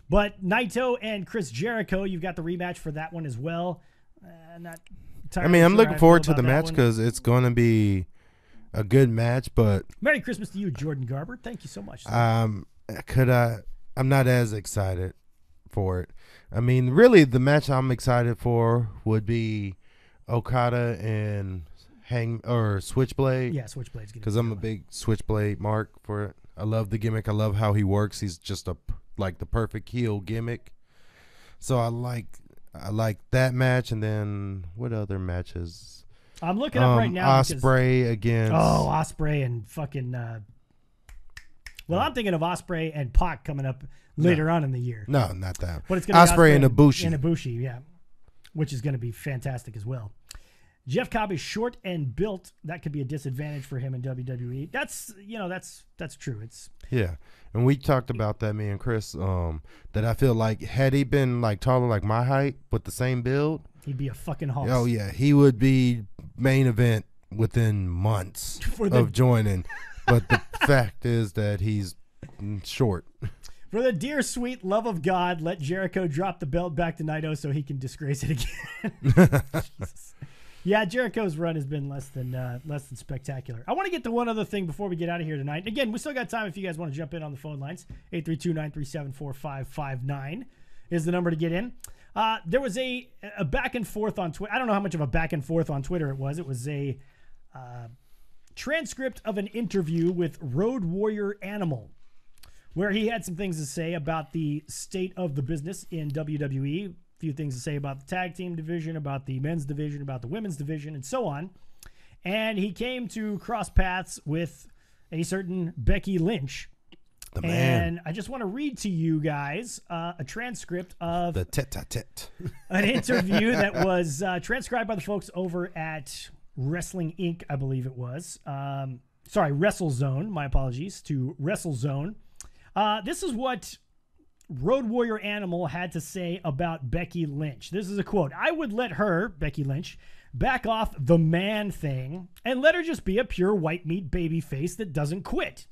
But Naito and Chris Jericho, you've got the rematch for that one as well. I'm looking forward to the match because it's going to be a good match. But Merry Christmas to you, Jordan Garber. Thank you so much. I'm not as excited for it. I mean, really, the match I'm excited for would be Okada and Switchblade. Yeah, Switchblade's good. Because I'm a big Switchblade mark for it. I love the gimmick. I love how he works. He's just the perfect heel gimmick. So I like that match. And then what other matches? I'm looking up right now. Ospreay against. Oh, Ospreay and fucking. Well, I'm thinking of Ospreay and Pac coming up later on in the year. No, not that. But it's going to be Ospreay and Ibushi. And Ibushi, yeah, which is going to be fantastic as well. Jeff Cobb is short and built. That could be a disadvantage for him in WWE. That's true. Yeah, and we talked about that, me and Chris. That I feel like had he been like taller, like my height, with the same build, he'd be a fucking hoss. Oh yeah, he would be main event within months of joining. But the fact is that he's short. For the dear sweet love of God, let Jericho drop the belt back to Naito so he can disgrace it again. Jesus. Yeah, Jericho's run has been less than spectacular. I want to get to one other thing before we get out of here tonight. Again, we still got time if you guys want to jump in on the phone lines. 832-937-4559 is the number to get in. There was a back and forth on Twitter. I don't know how much of a back and forth on Twitter it was. It was a transcript of an interview with Road Warrior Animal, where he had some things to say about the state of the business in WWE. Few things to say about the tag team division, about the men's division, about the women's division, and so on. And he came to cross paths with a certain Becky Lynch. The man. And I just want to read to you guys a transcript of the tete-a-tete. An interview that was transcribed by the folks over at Wrestling Inc., I believe it was. WrestleZone. My apologies to WrestleZone. This is what Road Warrior Animal had to say about Becky Lynch. This is a quote. I would let her, Becky Lynch, back off the man thing and let her just be a pure white meat baby face that doesn't quit.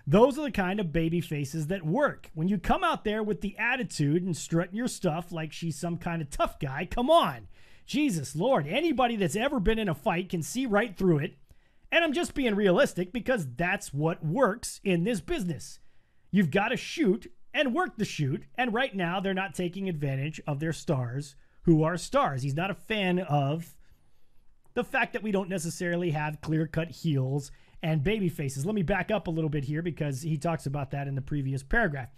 Those are the kind of baby faces that work. When you come out there with the attitude and strutting your stuff like she's some kind of tough guy, come on. Jesus Lord, anybody that's ever been in a fight can see right through it. And I'm just being realistic because that's what works in this business. You've got to shoot and work the shoot, and right now they're not taking advantage of their stars who are stars. He's not a fan of the fact that we don't necessarily have clear-cut heels and baby faces. Let me back up a little bit here because he talks about that in the previous paragraph.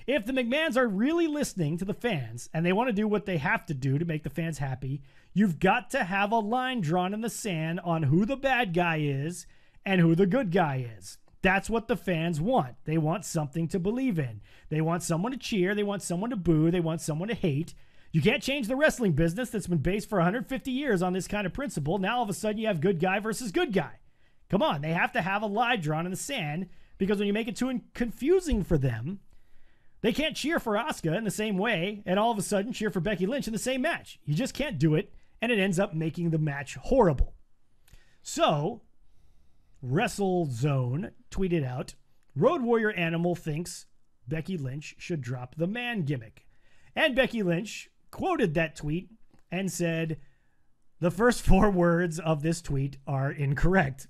If the McMahons are really listening to the fans and they want to do what they have to do to make the fans happy, you've got to have a line drawn in the sand on who the bad guy is and who the good guy is. That's what the fans want. They want something to believe in. They want someone to cheer. They want someone to boo. They want someone to hate. You can't change the wrestling business that's been based for 150 years on this kind of principle. Now all of a sudden you have good guy versus good guy. Come on, they have to have a line drawn in the sand because when you make it too confusing for them, they can't cheer for Asuka in the same way and all of a sudden cheer for Becky Lynch in the same match. You just can't do it, and it ends up making the match horrible. So, WrestleZone tweeted out, Road Warrior Animal thinks Becky Lynch should drop the man gimmick. And Becky Lynch quoted that tweet and said, the first 4 words of this tweet are incorrect.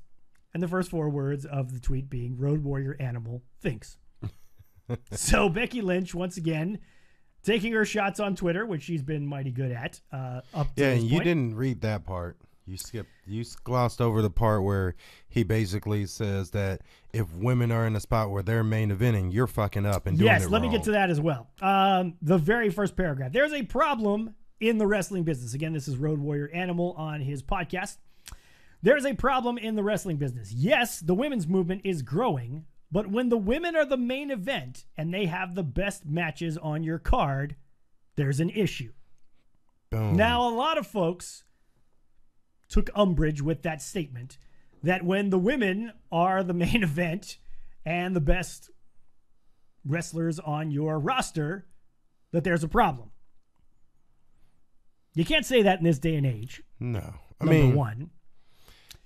And the first 4 words of the tweet being Road Warrior Animal thinks. So Becky Lynch, once again, taking her shots on Twitter, which she's been mighty good at. Up to yeah, this and you didn't read that part. You glossed over the part where he basically says that if women are in a spot where they're main eventing, you're fucking up and doing it wrong. Yes, let me get to that as well. The very first paragraph. There's a problem in the wrestling business. Again, this is Road Warrior Animal on his podcast. There's a problem in the wrestling business. Yes, the women's movement is growing, but when the women are the main event and they have the best matches on your card, there's an issue. Boom. Now, a lot of folks took umbrage with that statement that when the women are the main event and the best wrestlers on your roster, that there's a problem. You can't say that in this day and age. No. Number one.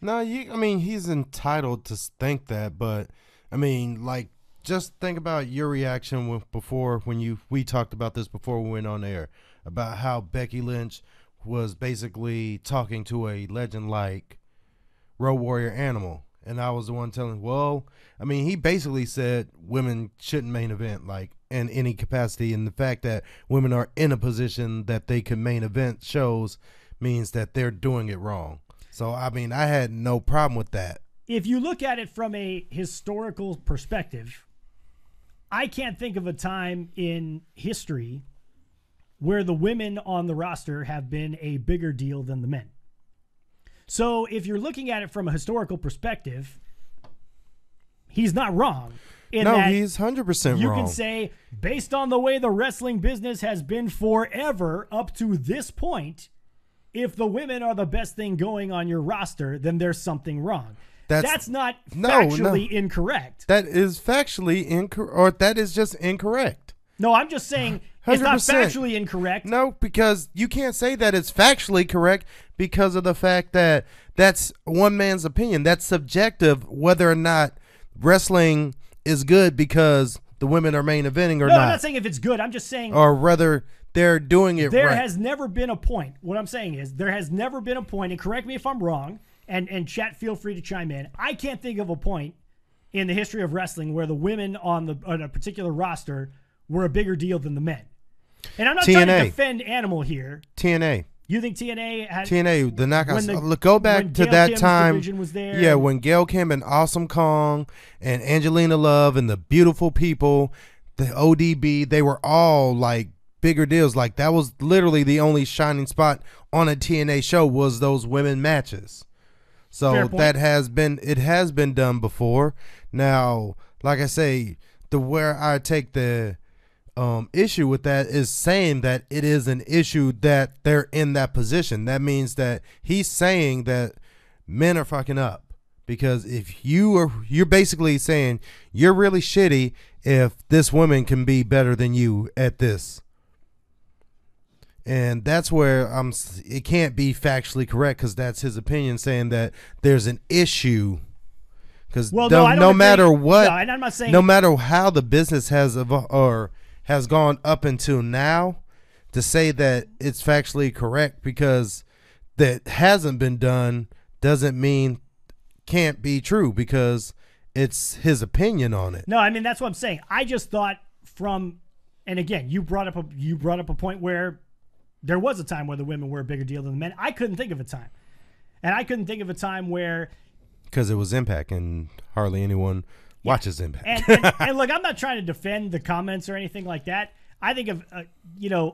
No, he's entitled to think that, but just think about your reaction when we talked about this before we went on air about how Becky Lynch was basically talking to a legend like Road Warrior Animal, and I was the one telling, he basically said women shouldn't main event in any capacity, and the fact that women are in a position that they can main event shows means that they're doing it wrong. So, I had no problem with that. If you look at it from a historical perspective, I can't think of a time in history where the women on the roster have been a bigger deal than the men. So if you're looking at it from a historical perspective, he's not wrong. No, he's 100% wrong. You can say, based on the way the wrestling business has been forever up to this point, if the women are the best thing going on your roster, then there's something wrong. That's not factually incorrect. That is factually incorrect, or that is just incorrect. No, I'm just saying 100%. It's not factually incorrect. No, because you can't say that it's factually correct because of the fact that that's one man's opinion. That's subjective whether or not wrestling is good because the women are main eventing or not. No, I'm not saying if it's good. I'm just saying. Or whether they're doing it right. There has never been a point. What I'm saying is there has never been a point, and correct me if I'm wrong, and chat, feel free to chime in. I can't think of a point in the history of wrestling where the women on a particular roster were a bigger deal than the men. And I'm not trying to defend Animal here. TNA. You think TNA had TNA, the knockouts? Go back to that Kim's time. Was there, yeah, when Gail Kim and Awesome Kong and Angelina Love and the Beautiful People, the ODB, they were all bigger deals. That was literally the only shining spot on a TNA show was those women matches. So it has been done before. Now, like I say, where I take the issue with that is saying that it is an issue that they're in that position. That means that he's saying that men are fucking up Because if you're basically saying you're really shitty if this woman can be better than you at this. And that's where it can't be factually correct, because that's his opinion, saying that there's an issue. Because no matter what, I'm not saying no matter how the business has gone up until now, to say that it's factually correct because that hasn't been done doesn't mean can't be true, because it's his opinion on it. No, I mean, that's what I'm saying. I just thought and again, you brought up a point where there was a time where the women were a bigger deal than the men. I couldn't think of a time. And I couldn't think of a time where... Because it was Impact, and hardly anyone watches Impact. And look, I'm not trying to defend the comments or anything like that. I think of,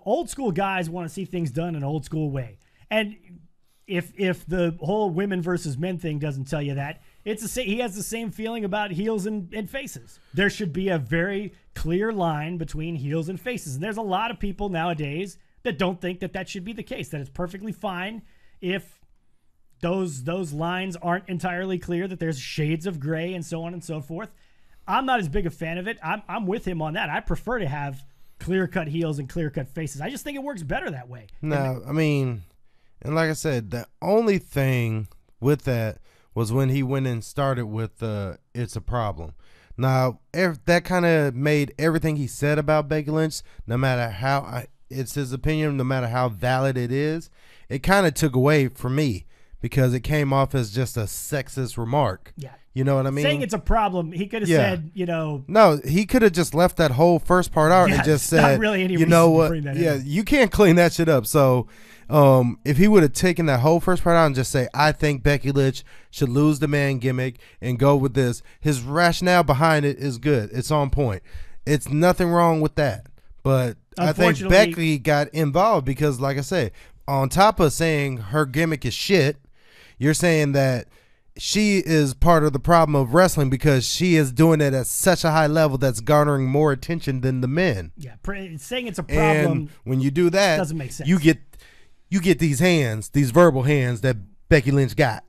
old school guys want to see things done an old school way. And if the whole women versus men thing doesn't tell you that, he has the same feeling about heels and faces. There should be a very clear line between heels and faces. And there's a lot of people nowadays that don't think that should be the case, that it's perfectly fine if those lines aren't entirely clear, that there's shades of gray and so on and so forth. I'm not as big a fan of it. I'm with him on that. I prefer to have clear-cut heels and clear-cut faces. I just think it works better that way. No, I mean, and like I said, the only thing with that was when he went and started with It's a Problem. Now, that kind of made everything he said about Becky Lynch, no matter how it's his opinion, no matter how valid it is, it kind of took away from me, because it came off as just a sexist remark. Yeah. You know what I mean? Saying it's a problem, he could have said, No, he could have just left that whole first part out and just said, not really any reason to bring that in. You can't clean that shit up. So if he would have taken that whole first part out and just say, I think Becky Lynch should lose the man gimmick and go with this, his rationale behind it is good. It's on point. It's nothing wrong with that. But I think Becky got involved because, like I said, on top of saying her gimmick is shit, you're saying that she is part of the problem of wrestling because she is doing it at such a high level that's garnering more attention than the men. Yeah, saying it's a problem. And when you do that, doesn't make sense. You get these verbal hands that Becky Lynch got.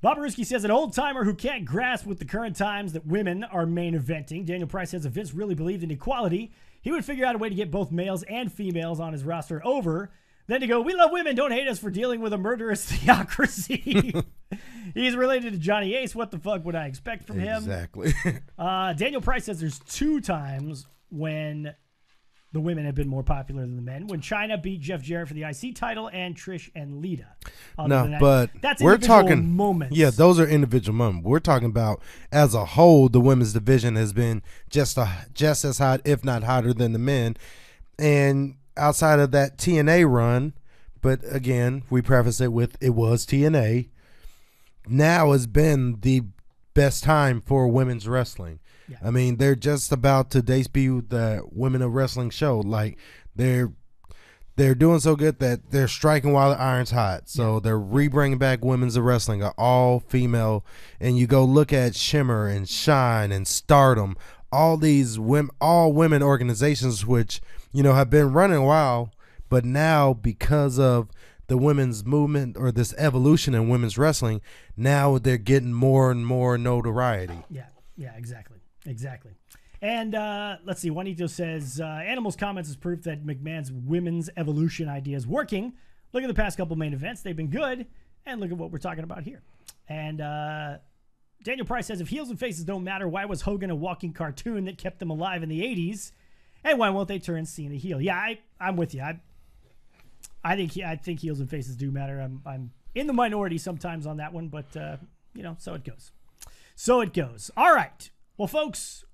Bob Ruski says, an old-timer who can't grasp with the current times that women are main eventing. Daniel Price says, if Vince really believed in equality, he would figure out a way to get both males and females on his roster over. Then to go, we love women, don't hate us for dealing with a murderous theocracy. He's related to Johnny Ace. What the fuck would I expect from him? Exactly. Daniel Price says there's 2 times when the women have been more popular than the men. When Chyna beat Jeff Jarrett for the IC title and Trish and Lita. That's we're talking moments. Yeah, those are individual moments. We're talking about as a whole, the women's division has been just as hot, if not hotter than the men. And outside of that TNA run, but again, we preface it with it was TNA. Now has been the best time for women's wrestling. Yeah. I mean, they're just about to debut the Women of Wrestling show. Like they're doing so good that they're striking while the iron's hot. So they're re-bringing back Women's of Wrestling, all female. And you go look at Shimmer and Shine and Stardom, all these all women organizations, which have been running a while, but now because of the women's movement or this evolution in women's wrestling, now they're getting more and more notoriety. Yeah, exactly. And let's see, Juanito says, Animals comments is proof that McMahon's women's evolution idea is working. Look at the past couple main events. They've been good. And look at what we're talking about here. And Daniel Price says, if heels and faces don't matter, why was Hogan a walking cartoon that kept them alive in the 80s? And why won't they turn Cena heel? Yeah, I'm with you. I think heels and faces do matter. I'm in the minority sometimes on that one, but so it goes. All right. Well, folks,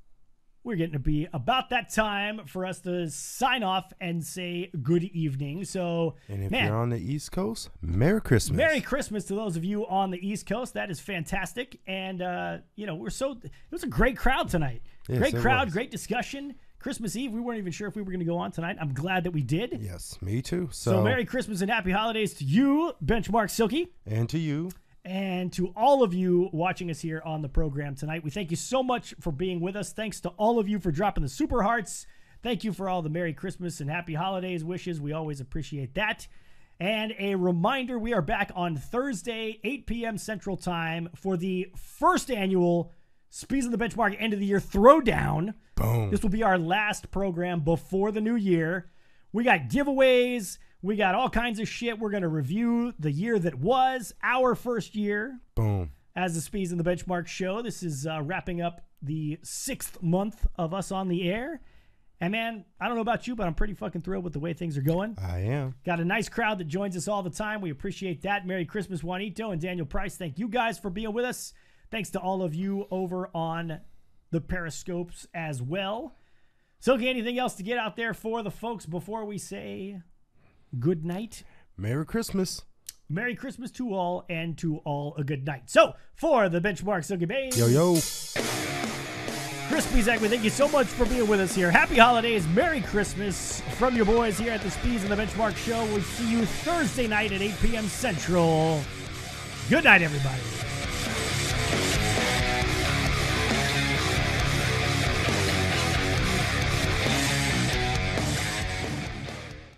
we're getting to be about that time for us to sign off and say good evening. So, and if you're on the East Coast, Merry Christmas. Merry Christmas to those of you on the East Coast. That is fantastic. And it was a great crowd tonight. Yes, great crowd, great discussion. Christmas Eve, we weren't even sure if we were going to go on tonight. I'm glad that we did. Yes, me too. So Merry Christmas and Happy Holidays to you, Benchmark Silky. And to you. And to all of you watching us here on the program tonight. We thank you so much for being with us. Thanks to all of you for dropping the super hearts. Thank you for all the Merry Christmas and Happy Holidays wishes. We always appreciate that. And a reminder, we are back on Thursday, 8 p.m. Central Time for the first annual Speez and the Benchmark End of the Year Throwdown. Boom. This will be our last program before the new year. We got giveaways. We got all kinds of shit. We're going to review the year that was our first year. Boom. As the Speez and the Benchmark show. This is wrapping up the 6th month of us on the air. And man, I don't know about you, but I'm pretty fucking thrilled with the way things are going. I am. Got a nice crowd that joins us all the time. We appreciate that. Merry Christmas, Juanito and Daniel Price. Thank you guys for being with us. Thanks to all of you over on the Periscopes as well. Silky, anything else to get out there for the folks before we say good night? Merry Christmas. Merry Christmas to all, and to all a good night. So, for the Benchmark Silky Babe. Yo. Chris Bezak, we thank you so much for being with us here. Happy holidays. Merry Christmas from your boys here at the Speez and the Benchmark Show. We'll see you Thursday night at 8 p.m. Central. Good night, everybody.